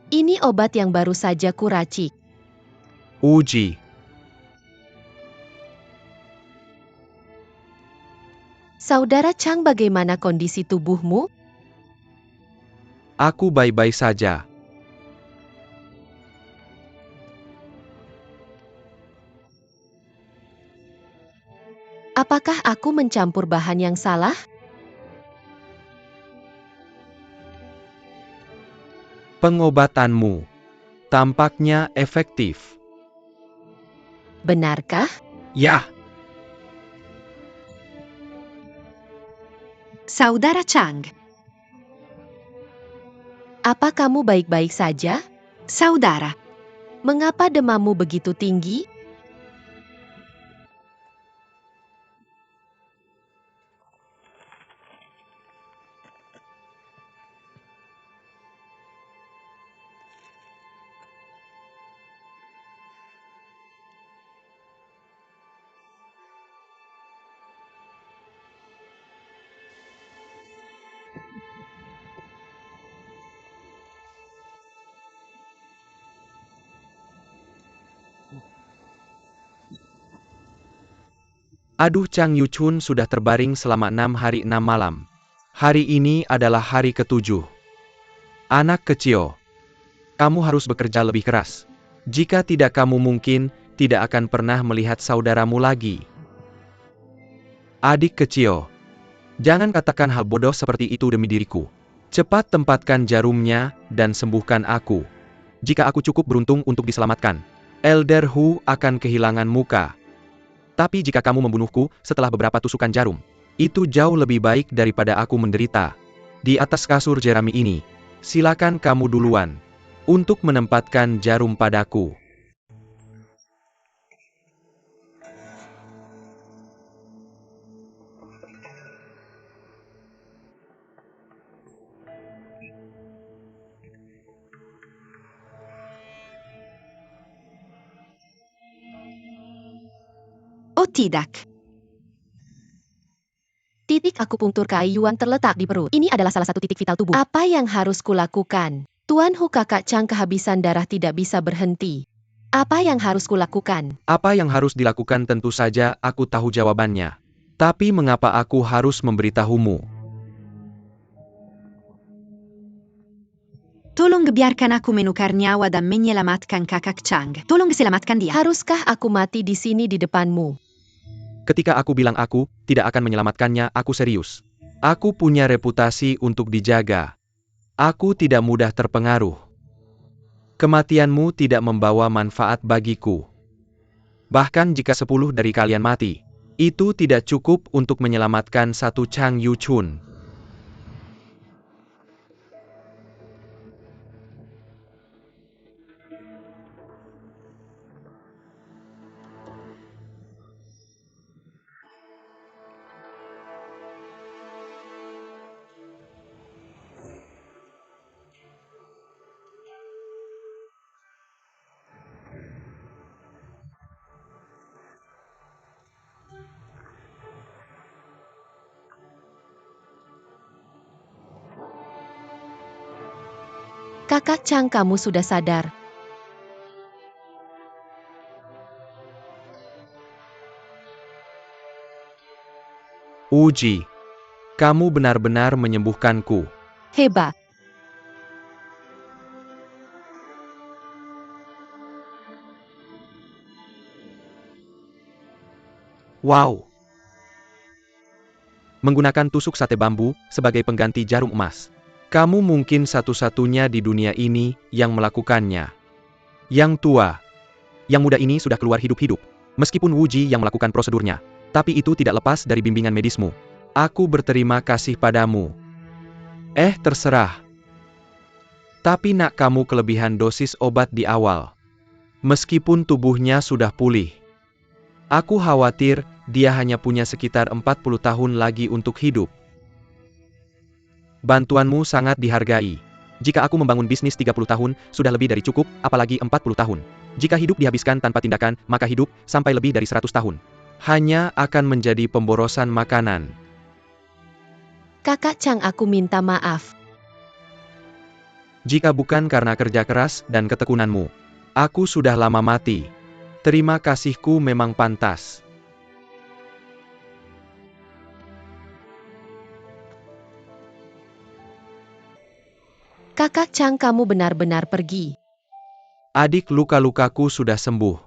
A: Ini obat yang baru saja kuracik.
C: Uji.
A: Saudara Chang, bagaimana kondisi tubuhmu?
C: Aku baik-baik saja.
A: Apakah aku mencampur bahan yang salah?
C: Pengobatanmu tampaknya efektif.
A: Benarkah?
C: Ya.
B: Saudara Chang.
A: Apa kamu baik-baik saja?
B: Saudara.
A: Mengapa demammu begitu tinggi?
C: Aduh, Chang Yuchun sudah terbaring selama 6 hari 6 malam. Hari ini adalah hari ke-7. Anak kecil, kamu harus bekerja lebih keras. Jika tidak kamu mungkin tidak akan pernah melihat saudaramu lagi. Adik kecil, jangan katakan hal bodoh seperti itu demi diriku. Cepat tempatkan jarumnya dan sembuhkan aku. Jika aku cukup beruntung untuk diselamatkan, Elder Hu akan kehilangan muka. Tapi jika kamu membunuhku setelah beberapa tusukan jarum, itu jauh lebih baik daripada aku menderita. Di atas kasur jerami ini, silakan kamu duluan untuk menempatkan jarum padaku.
B: Oh tidak.
A: Titik akupunktur keayuan terletak di perut. Ini adalah salah satu titik vital tubuh. Apa yang harus kulakukan? Tuan Hu, kakak Chang kehabisan darah tidak bisa berhenti. Apa yang harus kulakukan?
C: Apa yang harus dilakukan tentu saja aku tahu jawabannya. Tapi mengapa aku harus memberitahumu?
B: Tolong biarkan aku menukar nyawa dan menyelamatkan kakak Chang. Tolong selamatkan dia.
A: Haruskah aku mati di sini di depanmu?
C: Ketika aku bilang aku tidak akan menyelamatkannya, aku serius. Aku punya reputasi untuk dijaga. Aku tidak mudah terpengaruh. Kematianmu tidak membawa manfaat bagiku. Bahkan jika 10 dari kalian mati, itu tidak cukup untuk menyelamatkan satu Chang Yuchun.
A: Kakak Chang, kamu sudah sadar.
C: Uji, kamu benar-benar menyembuhkanku.
A: Hebat.
C: Wow! Menggunakan tusuk sate bambu sebagai pengganti jarum emas. Kamu mungkin satu-satunya di dunia ini yang melakukannya. Yang tua, yang muda ini sudah keluar hidup-hidup. Meskipun Wuji yang melakukan prosedurnya, tapi itu tidak lepas dari bimbingan medismu. Aku berterima kasih padamu. Terserah. Tapi nak, kamu kelebihan dosis obat di awal. Meskipun tubuhnya sudah pulih. Aku khawatir dia hanya punya sekitar 40 tahun lagi untuk hidup. Bantuanmu sangat dihargai. Jika aku membangun bisnis 30 tahun, sudah lebih dari cukup, apalagi 40 tahun. Jika hidup dihabiskan tanpa tindakan, maka hidup sampai lebih dari 100 tahun. Hanya akan menjadi pemborosan makanan.
A: Kakak Chang, aku minta maaf.
C: Jika bukan karena kerja keras dan ketekunanmu, aku sudah lama mati. Terima kasihku memang pantas.
A: Kakak Chang, kamu benar-benar pergi.
C: Adik, luka-lukaku sudah sembuh.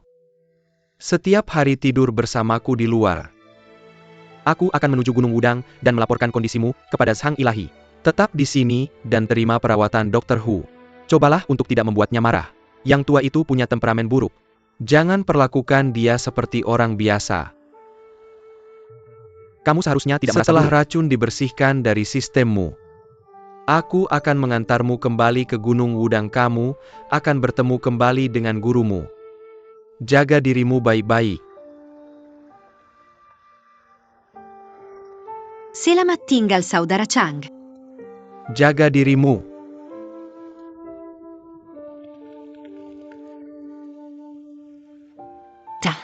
C: Setiap hari tidur bersamaku di luar. Aku akan menuju Gunung Wudang dan melaporkan kondisimu kepada Sang Ilahi. Tetap di sini dan terima perawatan Dr. Hu. Cobalah untuk tidak membuatnya marah. Yang tua itu punya temperamen buruk. Jangan perlakukan dia seperti orang biasa. Kamu seharusnya tidak merasa buruk. Setelah racun dibersihkan dari sistemmu, aku akan mengantarmu kembali ke Gunung Wudang. Kamu akan bertemu kembali dengan gurumu. Jaga dirimu baik-baik.
B: Selamat tinggal saudara Chang.
C: Jaga dirimu.
B: Tah.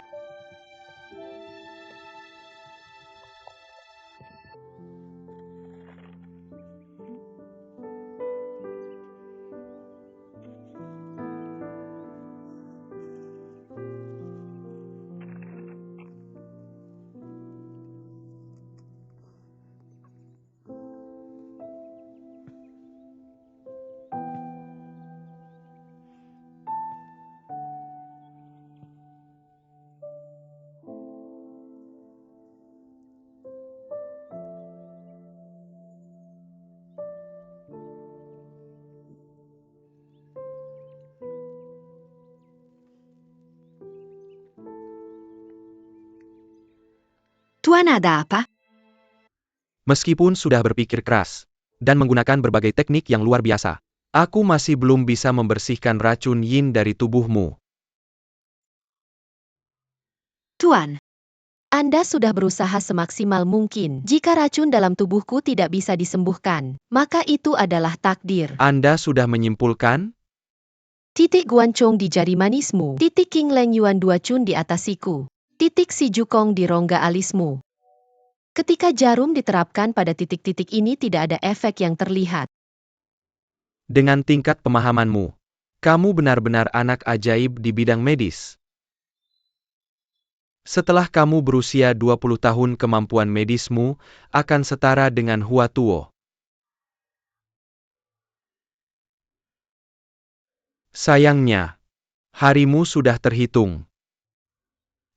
B: Tuan, ada apa?
C: Meskipun sudah berpikir keras dan menggunakan berbagai teknik yang luar biasa, aku masih belum bisa membersihkan racun yin dari tubuhmu.
B: Tuan,
A: Anda sudah berusaha semaksimal mungkin. Jika racun dalam tubuhku tidak bisa disembuhkan, maka itu adalah takdir.
C: Anda sudah menyimpulkan?
A: Titik Guancong di jari manismu. Titik King Leng Yuan 2 Chun di atas siku. Titik Si Jukong di rongga alismu. Ketika jarum diterapkan pada titik-titik ini tidak ada efek yang terlihat.
C: Dengan tingkat pemahamanmu, kamu benar-benar anak ajaib di bidang medis. Setelah kamu berusia 20 tahun, kemampuan medismu akan setara dengan Hua Tuo. Sayangnya, harimu sudah terhitung.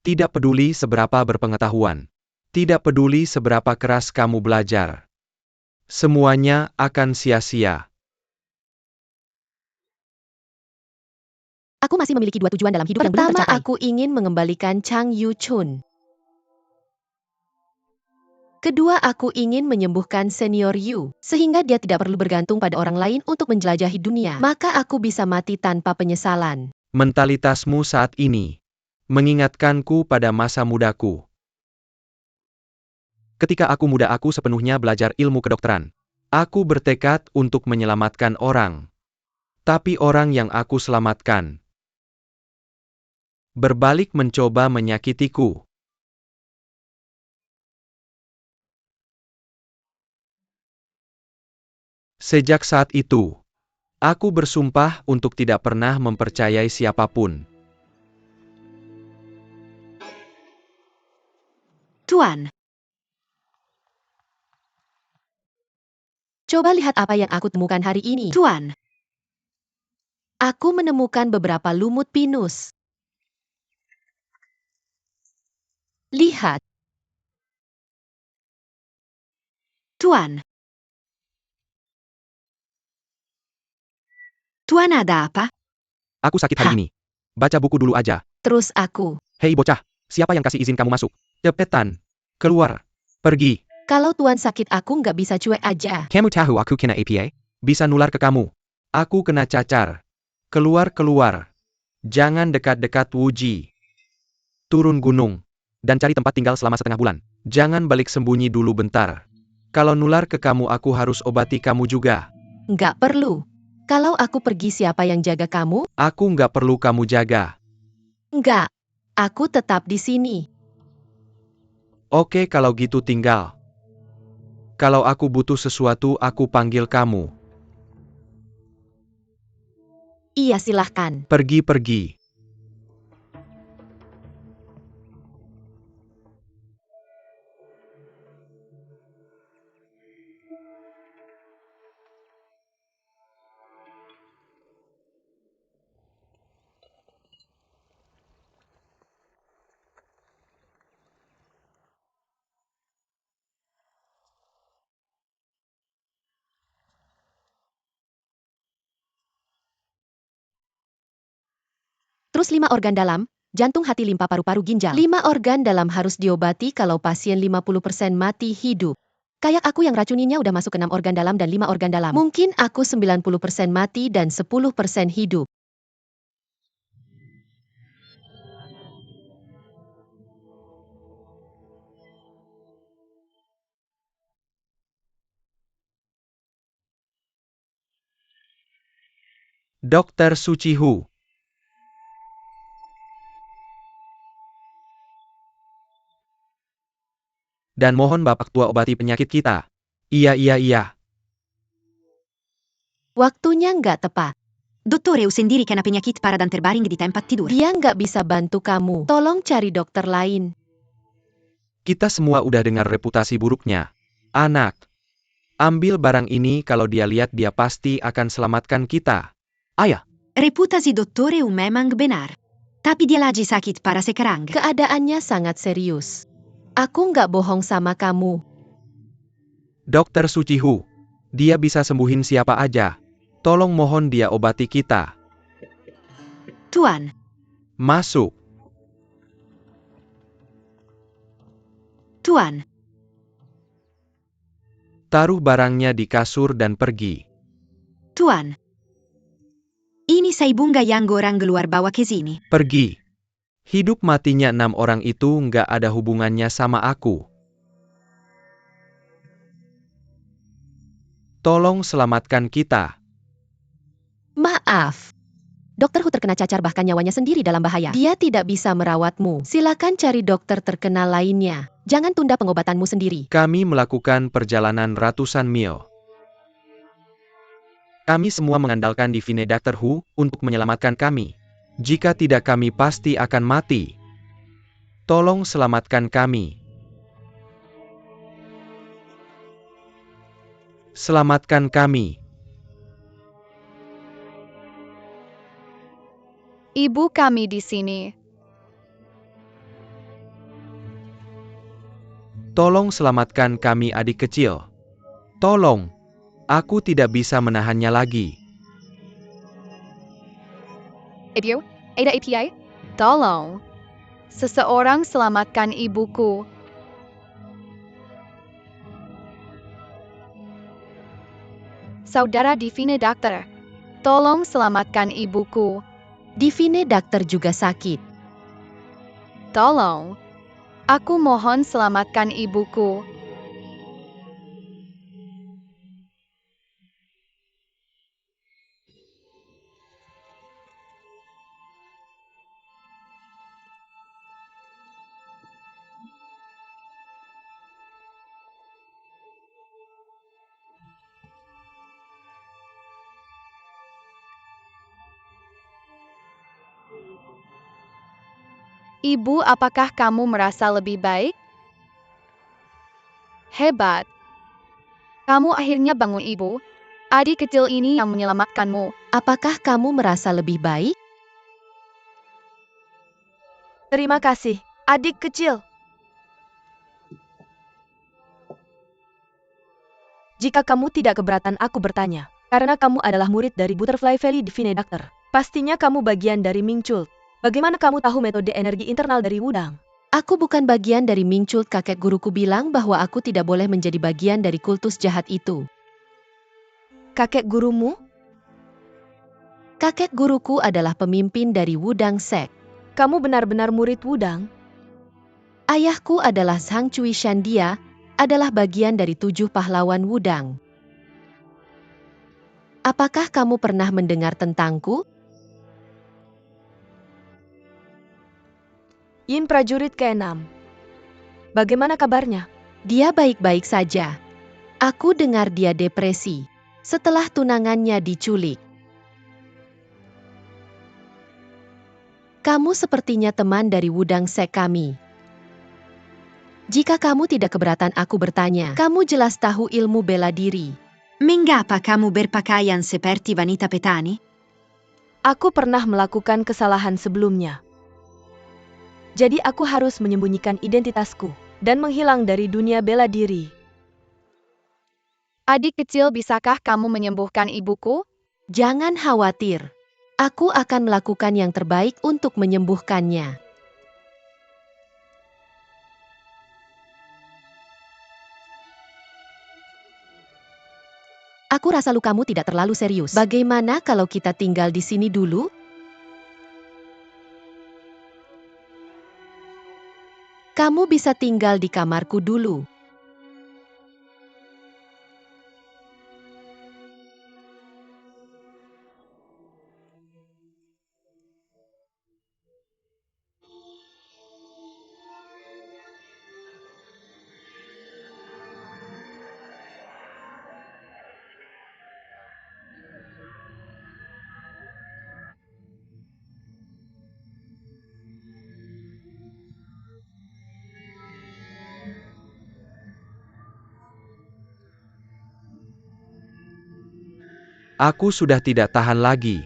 C: Tidak peduli seberapa berpengetahuan, tidak peduli seberapa keras kamu belajar, semuanya akan sia-sia.
A: Aku masih memiliki 2 tujuan dalam hidup yang belum tercapai. Pertama, aku ingin mengembalikan Chang Yu Chun. Kedua, aku ingin menyembuhkan senior Yu, sehingga dia tidak perlu bergantung pada orang lain untuk menjelajahi dunia. Maka aku bisa mati tanpa penyesalan.
C: Mentalitasmu saat ini mengingatkanku pada masa mudaku. Ketika aku muda, aku sepenuhnya belajar ilmu kedokteran. Aku bertekad untuk menyelamatkan orang. Tapi orang yang aku selamatkan berbalik mencoba menyakitiku. Sejak saat itu, aku bersumpah untuk tidak pernah mempercayai siapapun.
B: Tuan,
A: Coba lihat apa yang aku temukan hari ini.
B: Tuan,
A: Aku menemukan beberapa lumut pinus. Lihat.
B: Tuan. Tuan, ada apa?
C: Aku sakit hari ini. Baca buku dulu aja.
A: Terus aku.
C: Hei bocah, siapa yang kasih izin kamu masuk? Cepetan, keluar, pergi.
A: Kalau Tuan sakit aku nggak bisa cuek aja.
C: Kamu tahu aku kena APA? Bisa nular ke kamu. Aku kena cacar. Keluar. Jangan dekat-dekat Wuji. Turun gunung. Dan cari tempat tinggal selama setengah bulan. Jangan balik sembunyi dulu bentar. Kalau nular ke kamu, aku harus obati kamu juga.
A: Nggak perlu. Kalau aku pergi, siapa yang jaga kamu?
C: Aku nggak perlu kamu jaga.
A: Nggak. Aku tetap di sini.
C: Oke, kalau gitu tinggal. Kalau aku butuh sesuatu, aku panggil kamu.
A: Iya, silahkan.
C: Pergi.
A: Terus 5 organ dalam, jantung, hati, limpa, paru-paru, ginjal. 5 organ dalam harus diobati kalau pasien 50% mati hidup. Kayak aku yang racuninya udah masuk ke 6 organ dalam dan 5 organ dalam. Mungkin aku 90% mati dan 10% hidup.
C: Dokter Sucihu. Dan mohon Bapak Tua obati penyakit kita. Iya.
A: Waktunya nggak tepat.
B: Dottore, ho sentito che una penyakit para dan terbaring di tempat tidur.
A: Dia nggak bisa bantu kamu. Tolong cari dokter lain.
C: Kita semua udah dengar reputasi buruknya. Anak, ambil barang ini, kalau dia lihat dia pasti akan selamatkan kita. Ayah.
B: Reputasi dottore memang benar. Tapi dia lagi sakit para sekarang.
A: Keadaannya sangat serius. Aku nggak bohong sama kamu.
C: Dokter Sucihu. Dia bisa sembuhin siapa aja. Tolong mohon dia obati kita.
B: Tuan.
C: Masuk.
B: Tuan,
C: Taruh barangnya di kasur dan pergi.
B: Tuan. Ini saya bunga yang orang keluar bawa ke sini.
C: Pergi. Hidup matinya 6 orang itu nggak ada hubungannya sama aku. Tolong selamatkan kita.
A: Maaf. Dokter Hu terkena cacar bahkan nyawanya sendiri dalam bahaya. Dia tidak bisa merawatmu. Silakan cari dokter terkenal lainnya. Jangan tunda pengobatanmu sendiri.
C: Kami melakukan perjalanan ratusan mil. Kami semua mengandalkan Divine Doctor Who untuk menyelamatkan kami. Jika tidak kami pasti akan mati. Tolong selamatkan kami. Selamatkan kami.
E: Ibu kami di sini.
C: Tolong selamatkan kami adik kecil. Tolong. Aku tidak bisa menahannya lagi.
E: Ibu, ada API? Tolong. Seseorang selamatkan ibuku. Saudara Divine Doctor, tolong selamatkan ibuku.
A: Divine Doctor juga sakit.
E: Tolong. Aku mohon selamatkan ibuku. Ibu, apakah kamu merasa lebih baik? Hebat. Kamu akhirnya bangun, Ibu. Adik kecil ini yang menyelamatkanmu.
A: Apakah kamu merasa lebih baik?
D: Terima kasih, adik kecil. Jika kamu tidak keberatan aku bertanya, karena kamu adalah murid dari Butterfly Valley Divine Doctor, pastinya kamu bagian dari Ming Chult. Bagaimana kamu tahu metode energi internal dari Wudang?
A: Aku bukan bagian dari Ming Chult. Kakek guruku bilang bahwa aku tidak boleh menjadi bagian dari kultus jahat itu.
D: Kakek gurumu?
A: Kakek guruku adalah pemimpin dari Wudang Sek.
D: Kamu benar-benar murid Wudang?
A: Ayahku adalah Zhang Chuishan. Dia adalah bagian dari 7 pahlawan Wudang. Apakah kamu pernah mendengar tentangku?
D: Yin prajurit ke-6. Bagaimana kabarnya?
A: Dia baik-baik saja. Aku dengar dia depresi setelah tunangannya diculik. Kamu sepertinya teman dari Wudang Sek kami. Jika kamu tidak keberatan aku bertanya, kamu jelas tahu ilmu bela diri.
B: Mengapa kamu berpakaian seperti wanita petani?
D: Aku pernah melakukan kesalahan sebelumnya. Jadi aku harus menyembunyikan identitasku dan menghilang dari dunia bela diri.
E: Adik kecil, bisakah kamu menyembuhkan ibuku?
A: Jangan khawatir. Aku akan melakukan yang terbaik untuk menyembuhkannya. Aku rasa lukamu tidak terlalu serius. Bagaimana kalau kita tinggal di sini dulu? Kamu bisa tinggal di kamarku dulu.
C: Aku sudah tidak tahan lagi.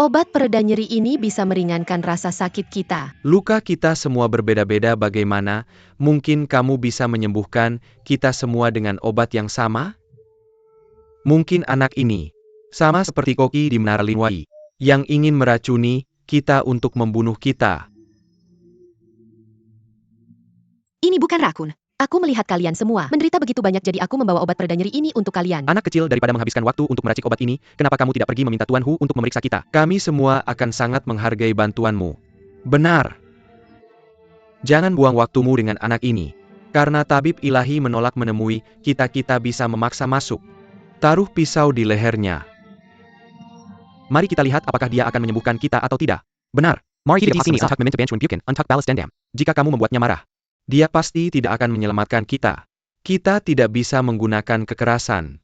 A: Obat pereda nyeri ini bisa meringankan rasa sakit kita.
C: Luka kita semua berbeda-beda bagaimana, mungkin kamu bisa menyembuhkan kita semua dengan obat yang sama? Mungkin anak ini, sama seperti Koki di Menara Linwai, yang ingin meracuni kita untuk membunuh kita.
B: Ini bukan rakun.
A: Aku melihat kalian semua menderita begitu banyak jadi aku membawa obat pereda nyeri ini untuk kalian.
C: Anak kecil, daripada menghabiskan waktu untuk meracik obat ini, kenapa kamu tidak pergi meminta Tuan Hu untuk memeriksa kita? Kami semua akan sangat menghargai bantuanmu. Benar. Jangan buang waktumu dengan anak ini. Karena tabib ilahi menolak menemui, kita bisa memaksa masuk. Taruh pisau di lehernya. Mari kita lihat apakah dia akan menyembuhkan kita atau tidak. Benar. Mari kita sini untuk meminta bencuan bukan untuk balas dendam. Jika kamu membuatnya marah, dia pasti tidak akan menyelamatkan kita. Kita tidak bisa menggunakan kekerasan.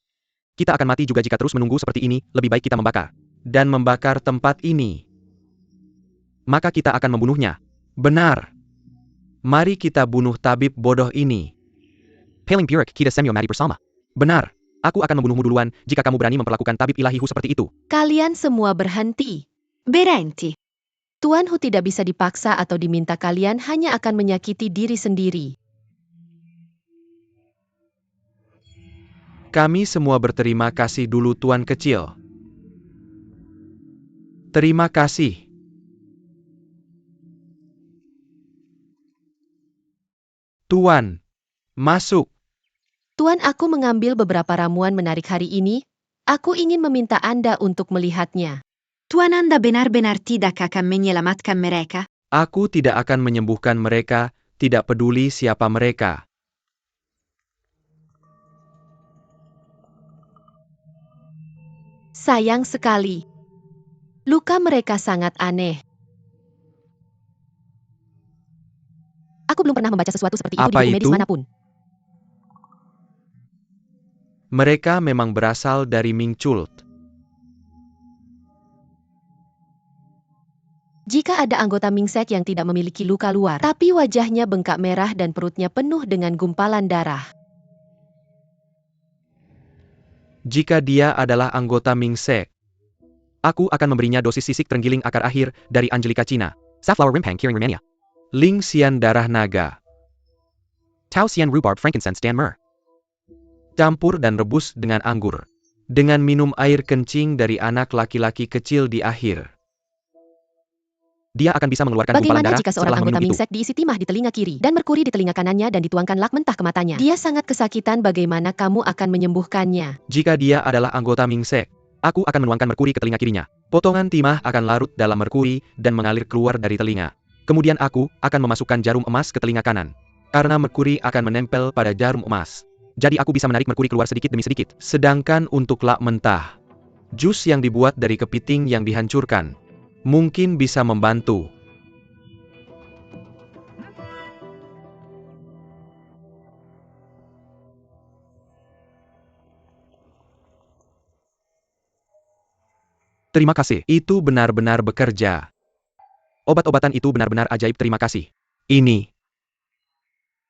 C: Kita akan mati juga jika terus menunggu seperti ini, lebih baik kita membakar. Dan membakar tempat ini. Maka kita akan membunuhnya. Benar. Mari kita bunuh tabib bodoh ini. Paling buruk, kita semua mati bersama. Benar. Aku akan membunuhmu duluan, jika kamu berani memperlakukan tabib ilahiku seperti itu.
A: Kalian semua berhenti.
B: Berhenti.
A: Tuan Hu tidak bisa dipaksa atau diminta, kalian hanya akan menyakiti diri sendiri.
C: Kami semua berterima kasih dulu Tuan Kecil. Terima kasih. Tuan, masuk.
A: Tuan, aku mengambil beberapa ramuan menarik hari ini. Aku ingin meminta Anda untuk melihatnya.
B: Tuan Anda benar-benar tidak akan menyelamatkan mereka.
C: Aku tidak akan menyembuhkan mereka, tidak peduli siapa mereka.
A: Sayang sekali. Luka mereka sangat aneh. Aku belum pernah membaca sesuatu seperti itu
C: Apa
A: di buku medis
C: itu?
A: manapun.
C: Mereka memang berasal dari Ming Chult.
A: Jika ada anggota Mingsek yang tidak memiliki luka luar, tapi wajahnya bengkak merah dan perutnya penuh dengan gumpalan darah.
C: Jika dia adalah anggota Ming Sek, aku akan memberinya dosis sisik terenggiling akar akhir dari Angelika Cina. Safflower Rimpang Kiring Romania. Ling Xian darah naga. Tau Xian rhubarb frankincense dan myrrh. Campur dan rebus dengan anggur. Dengan minum air kencing dari anak laki-laki kecil di akhir. Dia akan bisa mengeluarkan gumpalan
A: Bagaimana
C: darah
A: jika seorang
C: setelah
A: anggota
C: meminum itu.
A: Mingsek diisi timah di telinga kiri dan merkuri di telinga kanannya dan dituangkan lak mentah ke matanya? Dia sangat kesakitan, bagaimana kamu akan menyembuhkannya?
C: Jika dia adalah anggota Ming Sek, aku akan menuangkan merkuri ke telinga kirinya. Potongan timah akan larut dalam merkuri dan mengalir keluar dari telinga. Kemudian aku akan memasukkan jarum emas ke telinga kanan. Karena merkuri akan menempel pada jarum emas. Jadi aku bisa menarik merkuri keluar sedikit demi sedikit. Sedangkan untuk lak mentah, jus yang dibuat dari kepiting yang dihancurkan, mungkin bisa membantu. Terima kasih, itu benar-benar bekerja. Obat-obatan itu benar-benar ajaib, terima kasih. Ini.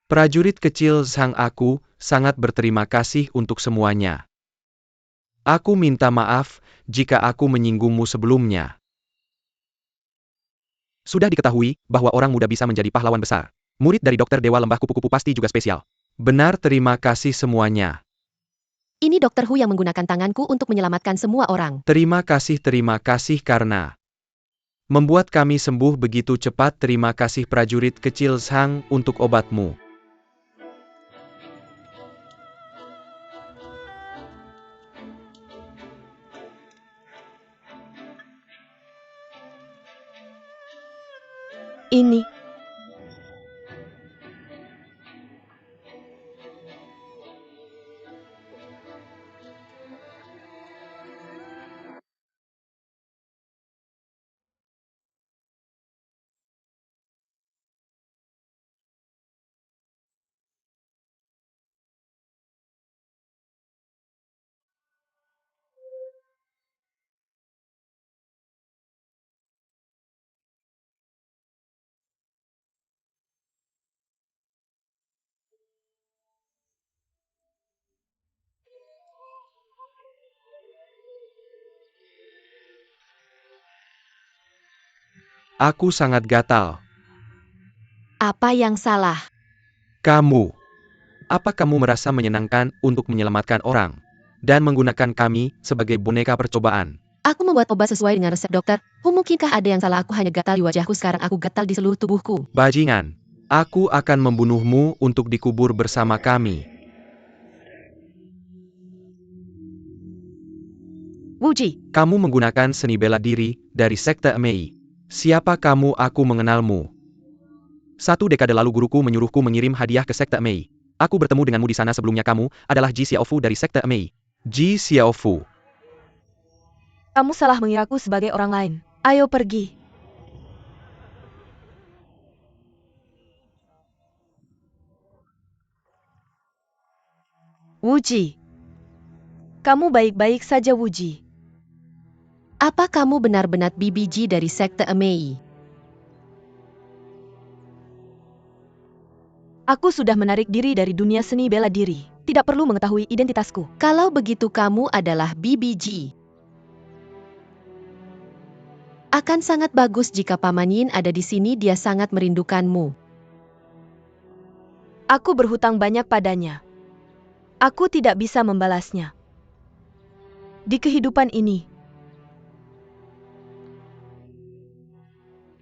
C: Prajurit kecil Zhang, aku sangat berterima kasih untuk semuanya. Aku minta maaf jika aku menyinggungmu sebelumnya. Sudah diketahui bahwa orang muda bisa menjadi pahlawan besar. Murid dari Dokter Dewa Lembah Kupu-Kupu pasti juga spesial. Benar, terima kasih semuanya.
A: Ini Dokter Hu yang menggunakan tanganku untuk menyelamatkan semua orang.
C: Terima kasih karena membuat kami sembuh begitu cepat. Terima kasih prajurit kecil Zhang untuk obatmu.
D: Ini
C: Aku sangat gatal.
A: Apa yang salah?
C: Kamu. Apa kamu merasa menyenangkan untuk menyelamatkan orang? Dan menggunakan kami sebagai boneka percobaan?
A: Aku membuat obat sesuai dengan resep dokter. Mungkinkah ada yang salah? Aku hanya gatal di wajahku, sekarang aku gatal di seluruh tubuhku.
C: Bajingan. Aku akan membunuhmu untuk dikubur bersama kami.
A: Wuji,
C: Kamu menggunakan seni bela diri dari sekte Mei. Siapa kamu? Aku mengenalmu. 1 dekade lalu guruku menyuruhku mengirim hadiah ke sekte Mei. Aku bertemu denganmu di sana sebelumnya. Kamu adalah Ji Xiaofu dari sekte Mei. Ji Xiaofu.
D: Kamu salah mengiraku sebagai orang lain. Ayo pergi. Wuji. Kamu baik-baik saja, Wuji.
A: apa kamu benar-benar BBG dari sekte Mei?
D: Aku sudah menarik diri dari dunia seni bela diri. Tidak perlu mengetahui identitasku.
A: Kalau begitu kamu adalah BBG. Akan sangat bagus jika Paman Yin ada di sini, dia sangat merindukanmu.
D: Aku berhutang banyak padanya. Aku tidak bisa membalasnya. Di kehidupan ini,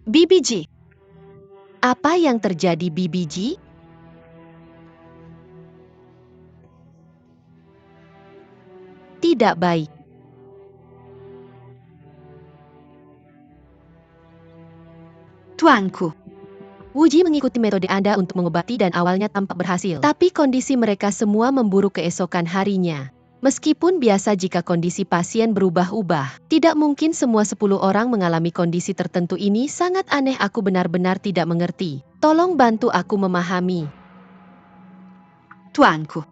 A: BBG. Apa yang terjadi, BBG? Tidak baik.
B: Tuanku.
A: Wuji mengikuti metode Anda untuk mengobati dan awalnya tampak berhasil. Tapi kondisi mereka semua memburuk keesokan harinya. Meskipun biasa jika kondisi pasien berubah-ubah, tidak mungkin semua 10 orang mengalami kondisi tertentu ini. Sangat aneh, aku benar-benar tidak mengerti. Tolong bantu aku memahami.
B: Tuanku.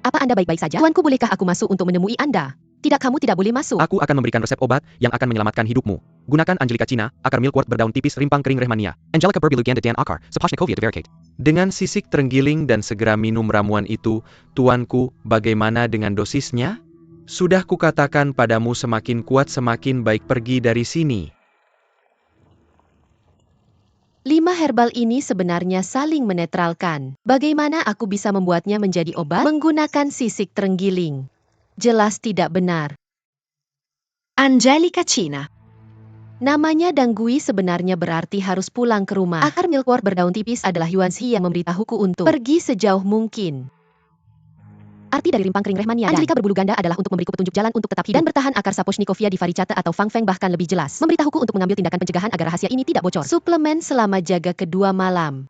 A: Apa Anda baik-baik saja? Tuanku, bolehkah aku masuk untuk menemui Anda? Tidak, kamu tidak boleh masuk.
C: Aku akan memberikan resep obat yang akan menyelamatkan hidupmu. Gunakan Angelica Cina, akar milkwort berdaun tipis, rimpang kering rehmania. Angelica berbiluganda dan akar, sepashnikovia devericate. Dengan sisik terenggiling dan segera minum ramuan itu, tuanku, bagaimana dengan dosisnya? Sudah kukatakan padamu, semakin kuat semakin baik. Pergi dari sini.
A: 5 herbal ini sebenarnya saling menetralkan. Bagaimana aku bisa membuatnya menjadi obat? Menggunakan sisik terenggiling. Jelas tidak benar.
B: Angelica Cina.
A: Namanya Danggui sebenarnya berarti harus pulang ke rumah. Akar milkwort berdaun tipis adalah Yuanxi yang memberitahuku untuk pergi sejauh mungkin. Arti dari rimpang kering rehmania Angelica berbulu ganda adalah untuk memberiku petunjuk jalan untuk tetap hidup dan bertahan. Akar sapochnikovia divaricata atau Fang Feng bahkan lebih jelas memberitahuku untuk mengambil tindakan pencegahan agar rahasia ini tidak bocor. Suplemen selama jaga kedua malam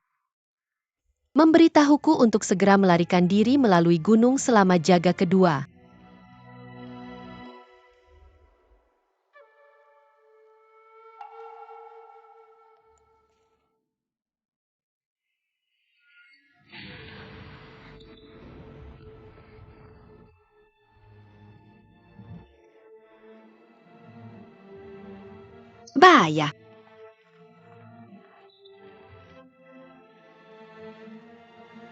A: memberitahuku untuk segera melarikan diri melalui gunung selama jaga kedua.
B: Bahaya.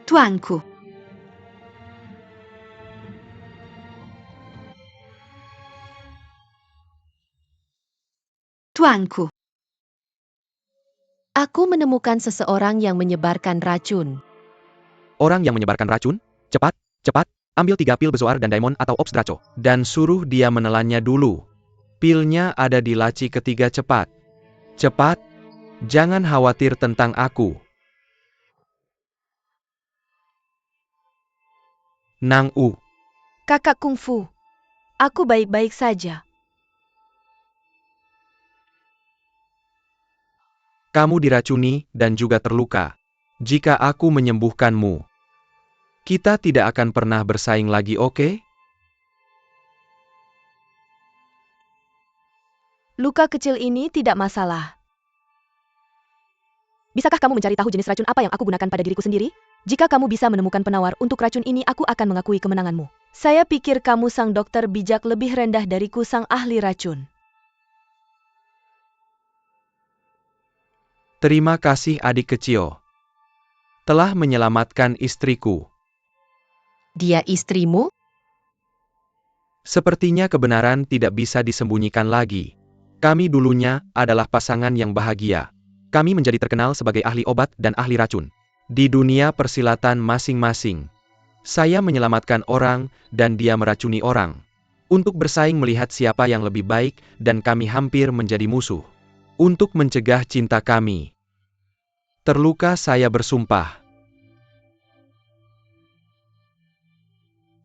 B: Tuanku. Tuanku.
A: Aku menemukan seseorang yang menyebarkan racun.
C: Orang yang menyebarkan racun? Cepat, cepat, ambil 3 pil bezoar dan daimon atau ops draco. Dan suruh dia menelannya dulu. Pilnya ada di laci ketiga. Cepat. Cepat. Jangan khawatir tentang aku. Nang U.
D: Kakak Kungfu. Aku baik-baik saja.
C: Kamu diracuni dan juga terluka. Jika aku menyembuhkanmu, kita tidak akan pernah bersaing lagi, oke?
D: Luka kecil ini tidak masalah. Bisakah kamu mencari tahu jenis racun apa yang aku gunakan pada diriku sendiri? Jika kamu bisa menemukan penawar untuk racun ini, aku akan mengakui kemenanganmu. Saya pikir kamu sang dokter bijak lebih rendah dariku sang ahli racun.
C: Terima kasih adik kecil. Telah menyelamatkan istriku.
A: Dia istrimu?
C: Sepertinya kebenaran tidak bisa disembunyikan lagi. Kami dulunya adalah pasangan yang bahagia. Kami menjadi terkenal sebagai ahli obat dan ahli racun. Di dunia persilatan masing-masing. Saya menyelamatkan orang, dan dia meracuni orang. Untuk bersaing melihat siapa yang lebih baik, dan kami hampir menjadi musuh. Untuk mencegah cinta kami. Terluka saya bersumpah.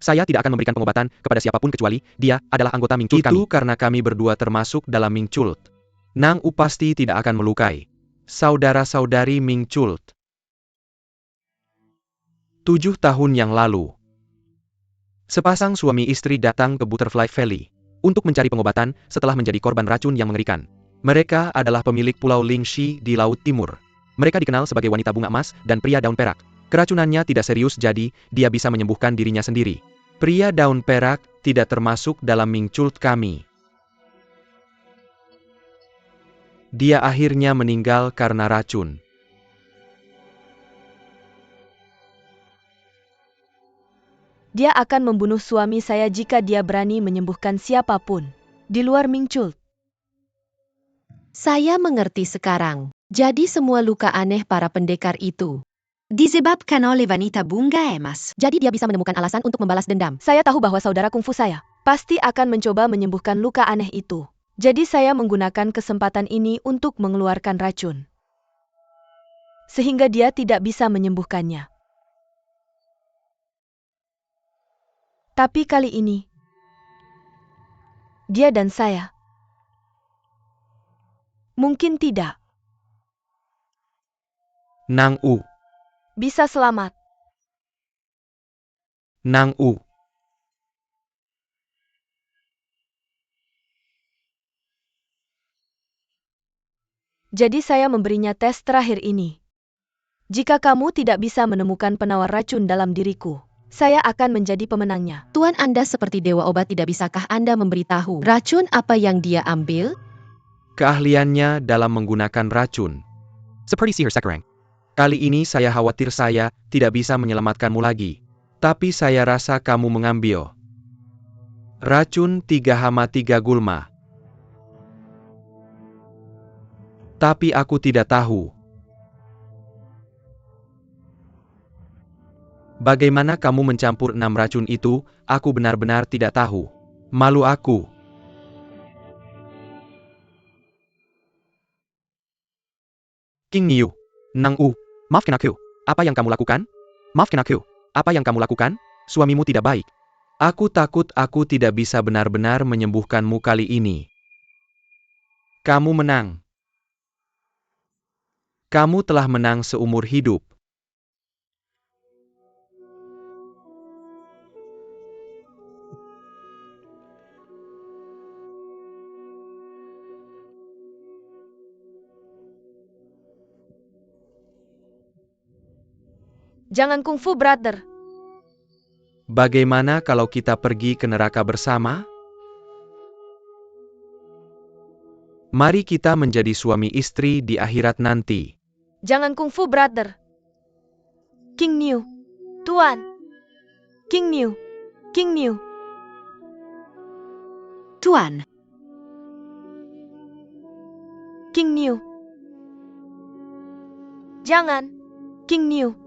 C: Saya tidak akan memberikan pengobatan kepada siapapun kecuali dia adalah anggota Ming Cult kami. Itu karena kami berdua termasuk dalam Ming Cult. Nang U pasti tidak akan melukai saudara-saudari Ming Cult. 7 tahun yang lalu, sepasang suami istri datang ke Butterfly Valley untuk mencari pengobatan setelah menjadi korban racun yang mengerikan. Mereka adalah pemilik Pulau Lingxi di Laut Timur. Mereka dikenal sebagai wanita bunga emas dan pria daun perak. Keracunannya tidak serius jadi dia bisa menyembuhkan dirinya sendiri. Pria daun perak tidak termasuk dalam Ming Cult kami. Dia akhirnya meninggal karena racun.
D: Dia akan membunuh suami saya jika dia berani menyembuhkan siapapun di luar Ming Cult.
A: Saya mengerti sekarang. Jadi semua luka aneh para pendekar itu
B: disebabkan oleh wanita bunga emas.
A: Jadi dia bisa menemukan alasan untuk membalas dendam.
D: Saya tahu bahwa saudara kungfu saya pasti akan mencoba menyembuhkan luka aneh itu. Jadi saya menggunakan kesempatan ini untuk mengeluarkan racun. Sehingga dia tidak bisa menyembuhkannya. Tapi kali ini, dia dan saya mungkin tidak
C: Nang U.
D: bisa selamat.
C: Nang U.
D: Jadi saya memberinya tes terakhir ini. Jika kamu tidak bisa menemukan penawar racun dalam diriku, saya akan menjadi pemenangnya.
A: Tuan Anda seperti dewa obat, tidak bisakah Anda memberitahu racun apa yang dia ambil?
C: Keahliannya dalam menggunakan racun. Seperti sihir Sekarang. Kali ini saya khawatir saya tidak bisa menyelamatkanmu lagi. Tapi saya rasa kamu mengambil racun 3 hama 3 gulma. Tapi aku tidak tahu. Bagaimana kamu mencampur 6 racun itu, aku benar-benar tidak tahu. Malu aku. King Niu. Nang U. Maafkan aku. Apa yang kamu lakukan? Maafkan aku. Apa yang kamu lakukan? Suamimu tidak baik. Aku takut aku tidak bisa benar-benar menyembuhkanmu kali ini. Kamu menang. Kamu telah menang seumur hidup.
D: Jangan kungfu, brother.
C: Bagaimana kalau kita pergi ke neraka bersama? Mari kita menjadi suami istri di akhirat nanti.
D: Jangan kungfu, brother. King Niu. Tuan. King Niu. King Niu.
B: Tuan.
D: King Niu. Jangan. King Niu.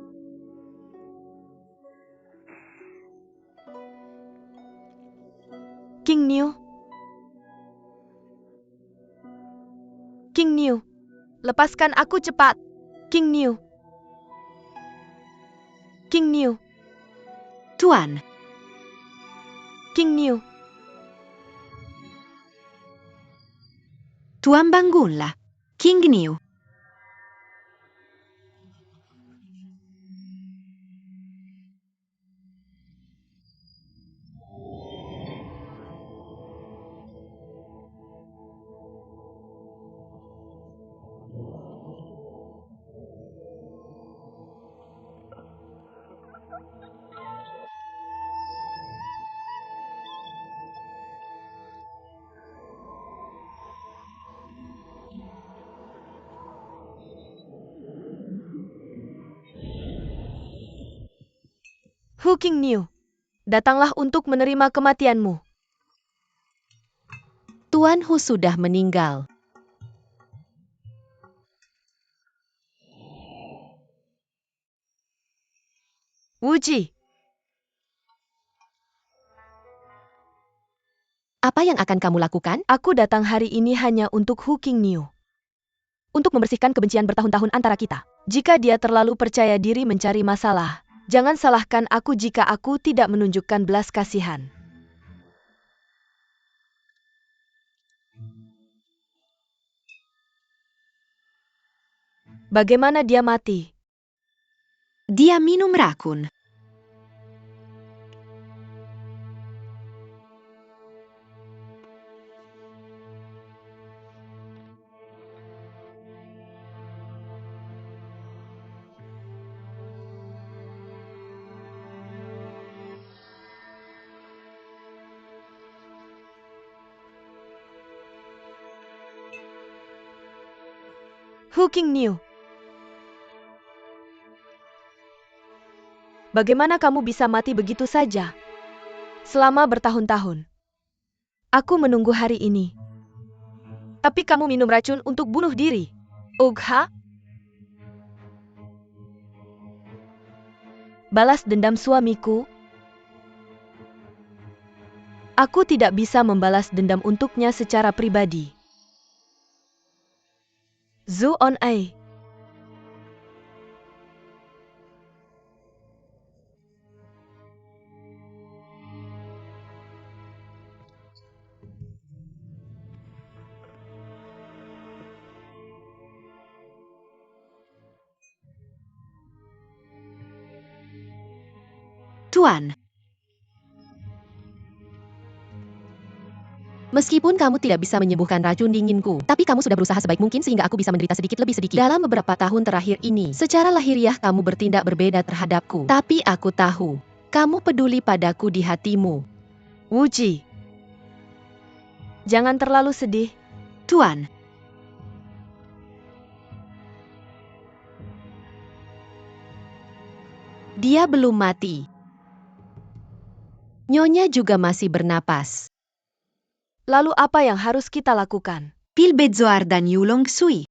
D: King Niu. King Niu. Lepaskan aku cepat. King Niu. King Niu.
B: Tuan.
D: King Niu.
B: Tuan bangunlah. King Niu.
D: Hu King Niu. Datanglah untuk menerima kematianmu.
A: Tuan Hu sudah meninggal.
D: Wuji,
A: Apa yang akan kamu lakukan?
D: aku datang hari ini hanya untuk Hu Qingniu. Untuk membersihkan kebencian bertahun-tahun antara kita. Jika dia terlalu percaya diri mencari masalah, jangan salahkan aku jika aku tidak menunjukkan belas kasihan. Bagaimana dia mati?
B: Dia minum racun.
D: Hu Qingniu. Bagaimana kamu bisa mati begitu saja? Selama bertahun-tahun. Aku menunggu hari ini. Tapi kamu minum racun untuk bunuh diri. Ugha? Balas dendam suamiku? Aku tidak bisa membalas dendam untuknya secara pribadi. Zhu On-ai.
B: Tuan,
A: Meskipun kamu tidak bisa menyembuhkan racun dinginku, tapi kamu sudah berusaha sebaik mungkin sehingga aku bisa menderita sedikit lebih sedikit. Dalam beberapa tahun terakhir ini, secara lahiriah kamu bertindak berbeda terhadapku. Tapi aku tahu, kamu peduli padaku di hatimu.
D: Wuji. Jangan terlalu sedih.
B: Tuan,
A: Dia belum mati. Nyonya juga masih bernapas.
D: Lalu apa yang harus kita lakukan?
B: Pil Bezoar dan Yulong Sui.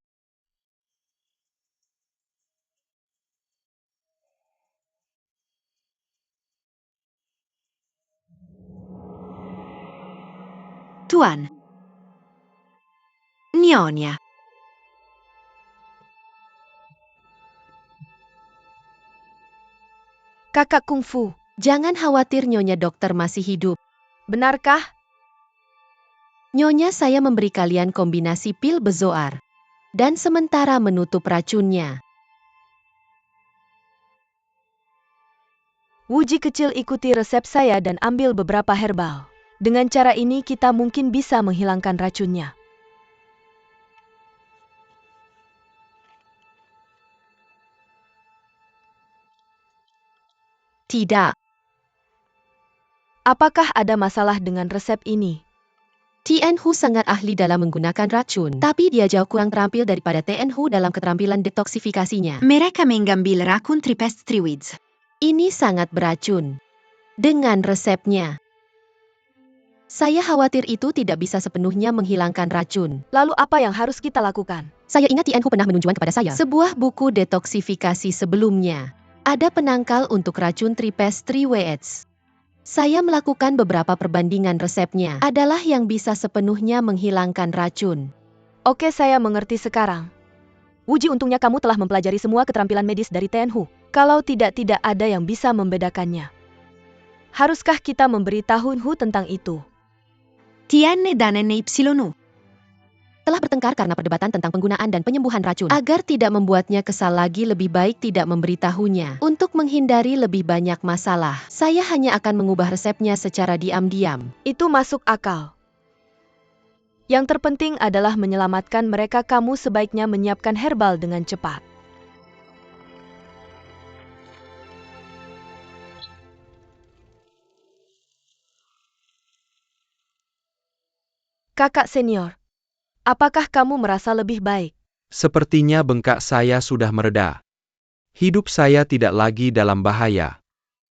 B: Tuan, Nyonya,
D: Kakak Kungfu,
A: Jangan khawatir Nyonya dokter masih hidup.
D: benarkah?
A: Nyonya saya memberi kalian kombinasi pil Bezoar. Dan sementara menutup racunnya.
D: Wuji kecil ikuti resep saya dan ambil beberapa herbal. Dengan cara ini kita mungkin bisa menghilangkan racunnya.
A: Tidak.
D: Apakah ada masalah dengan resep ini?
A: Tien Hu sangat ahli dalam menggunakan racun, tapi dia jauh kurang terampil daripada Tien Hu dalam keterampilan detoksifikasinya.
B: mereka mengambil racun Tripest Triwids.
A: Ini sangat beracun. Dengan resepnya. Saya khawatir itu tidak bisa sepenuhnya menghilangkan racun.
D: Lalu apa yang harus kita lakukan?
A: Saya ingat Tien Hu pernah menunjukkan kepada saya sebuah buku detoksifikasi sebelumnya. Ada penangkal untuk racun Tripest Triwids. Saya melakukan beberapa perbandingan resepnya. Adalah yang bisa sepenuhnya menghilangkan racun.
D: Oke, saya mengerti sekarang. Wuji, untungnya kamu telah mempelajari semua keterampilan medis dari Tien Hu. Kalau tidak ada yang bisa membedakannya. Haruskah kita memberitahu Hu tentang itu?
B: Tienne dan NYU.
A: Telah bertengkar karena perdebatan tentang penggunaan dan penyembuhan racun. Agar tidak membuatnya kesal lagi, lebih baik tidak memberitahunya. Untuk menghindari lebih banyak masalah, saya hanya akan mengubah resepnya secara diam-diam.
D: Itu masuk akal. Yang terpenting adalah menyelamatkan mereka. Kamu sebaiknya menyiapkan herbal dengan cepat. Kakak senior, apakah kamu merasa lebih baik?
C: Sepertinya bengkak saya sudah mereda. Hidup saya tidak lagi dalam bahaya.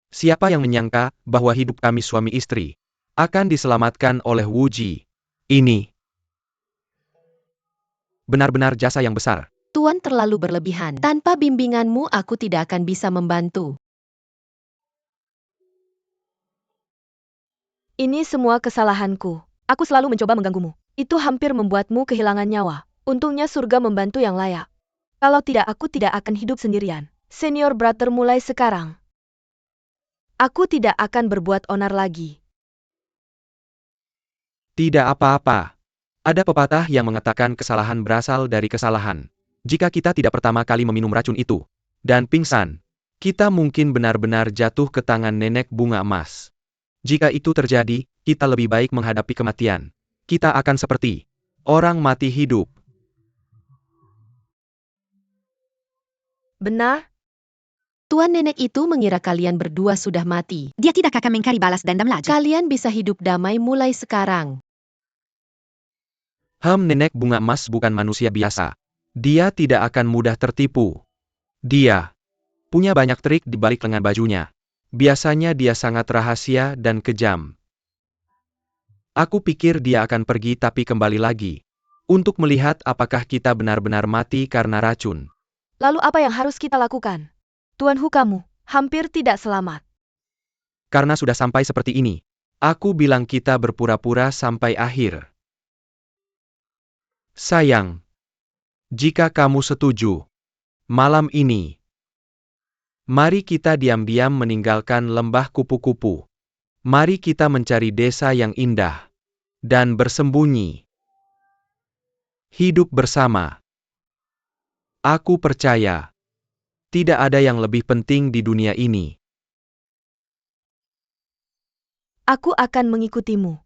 C: Siapa yang menyangka bahwa hidup kami suami istri akan diselamatkan oleh Wuji? Ini benar-benar jasa yang besar.
A: Tuan terlalu berlebihan. Tanpa bimbinganmu aku tidak akan bisa membantu.
D: Ini semua kesalahanku. Aku selalu mencoba mengganggumu. Itu hampir membuatmu kehilangan nyawa. Untungnya surga membantu yang layak. Kalau tidak, aku tidak akan hidup sendirian. Senior brother, mulai sekarang aku tidak akan berbuat onar lagi.
C: Tidak apa-apa. Ada pepatah yang mengatakan kesalahan berasal dari kesalahan. Jika kita tidak pertama kali meminum racun itu dan pingsan, kita mungkin benar-benar jatuh ke tangan nenek bunga emas. Jika itu terjadi, kita lebih baik menghadapi kematian. Kita akan seperti orang mati hidup.
D: Benar?
A: Tuan nenek itu mengira kalian berdua sudah mati.
B: Dia tidak akan mencari balas dendam lagi.
A: Kalian bisa hidup damai mulai sekarang.
C: Nenek bunga emas bukan manusia biasa. Dia tidak akan mudah tertipu. Dia punya banyak trik di balik lengan bajunya. Biasanya dia sangat rahasia dan kejam. Aku pikir dia akan pergi tapi kembali lagi. Untuk melihat apakah kita benar-benar mati karena racun.
D: Lalu apa yang harus kita lakukan? Tuan Hu, kamu hampir tidak selamat.
C: Karena sudah sampai seperti ini, aku bilang kita berpura-pura sampai akhir. Sayang, jika kamu setuju, malam ini, mari kita diam-diam meninggalkan lembah kupu-kupu. Mari kita mencari desa yang indah dan bersembunyi. Hidup bersama. Aku percaya, tidak ada yang lebih penting di dunia ini.
D: Aku akan mengikutimu.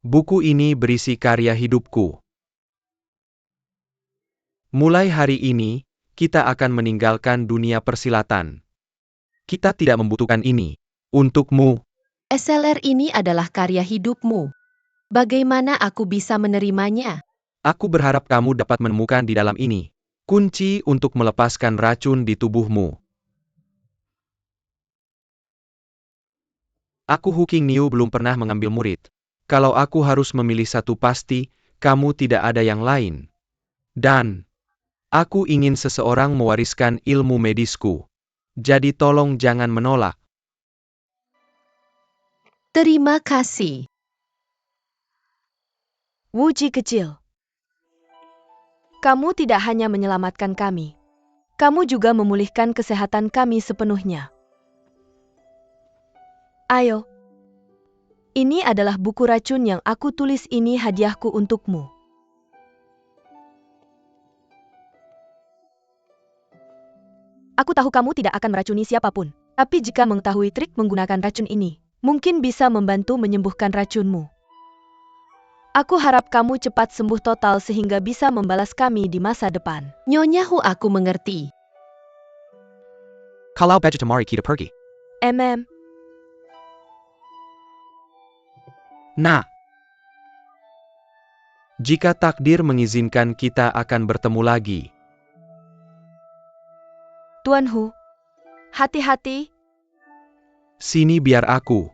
C: Buku ini berisi karya hidupku. Mulai hari ini, kita akan meninggalkan dunia persilatan. Kita tidak membutuhkan ini. Untukmu,
A: SLR ini adalah karya hidupmu. Bagaimana aku bisa menerimanya?
C: aku berharap kamu dapat menemukan di dalam ini kunci untuk melepaskan racun di tubuhmu. Aku Hu Qingniu belum pernah mengambil murid. Kalau aku harus memilih satu pasti, kamu tidak ada yang lain. Dan aku ingin seseorang mewariskan ilmu medisku. Jadi tolong jangan menolak.
A: Terima kasih.
D: Wu Ji kecil. Kamu tidak hanya menyelamatkan kami. Kamu juga memulihkan kesehatan kami sepenuhnya. Ayo. Ini adalah buku racun yang aku tulis, ini hadiahku untukmu. Aku tahu kamu tidak akan meracuni siapapun. Tapi jika mengetahui trik menggunakan racun ini, mungkin bisa membantu menyembuhkan racunmu. Aku harap kamu cepat sembuh total sehingga bisa membalas kami di masa depan.
A: Nyonya Hu, aku mengerti.
C: Kalau Bejatamari kita pergi. Nah, jika takdir mengizinkan kita akan bertemu lagi.
D: Tuan Hu, hati-hati.
C: Sini biar aku.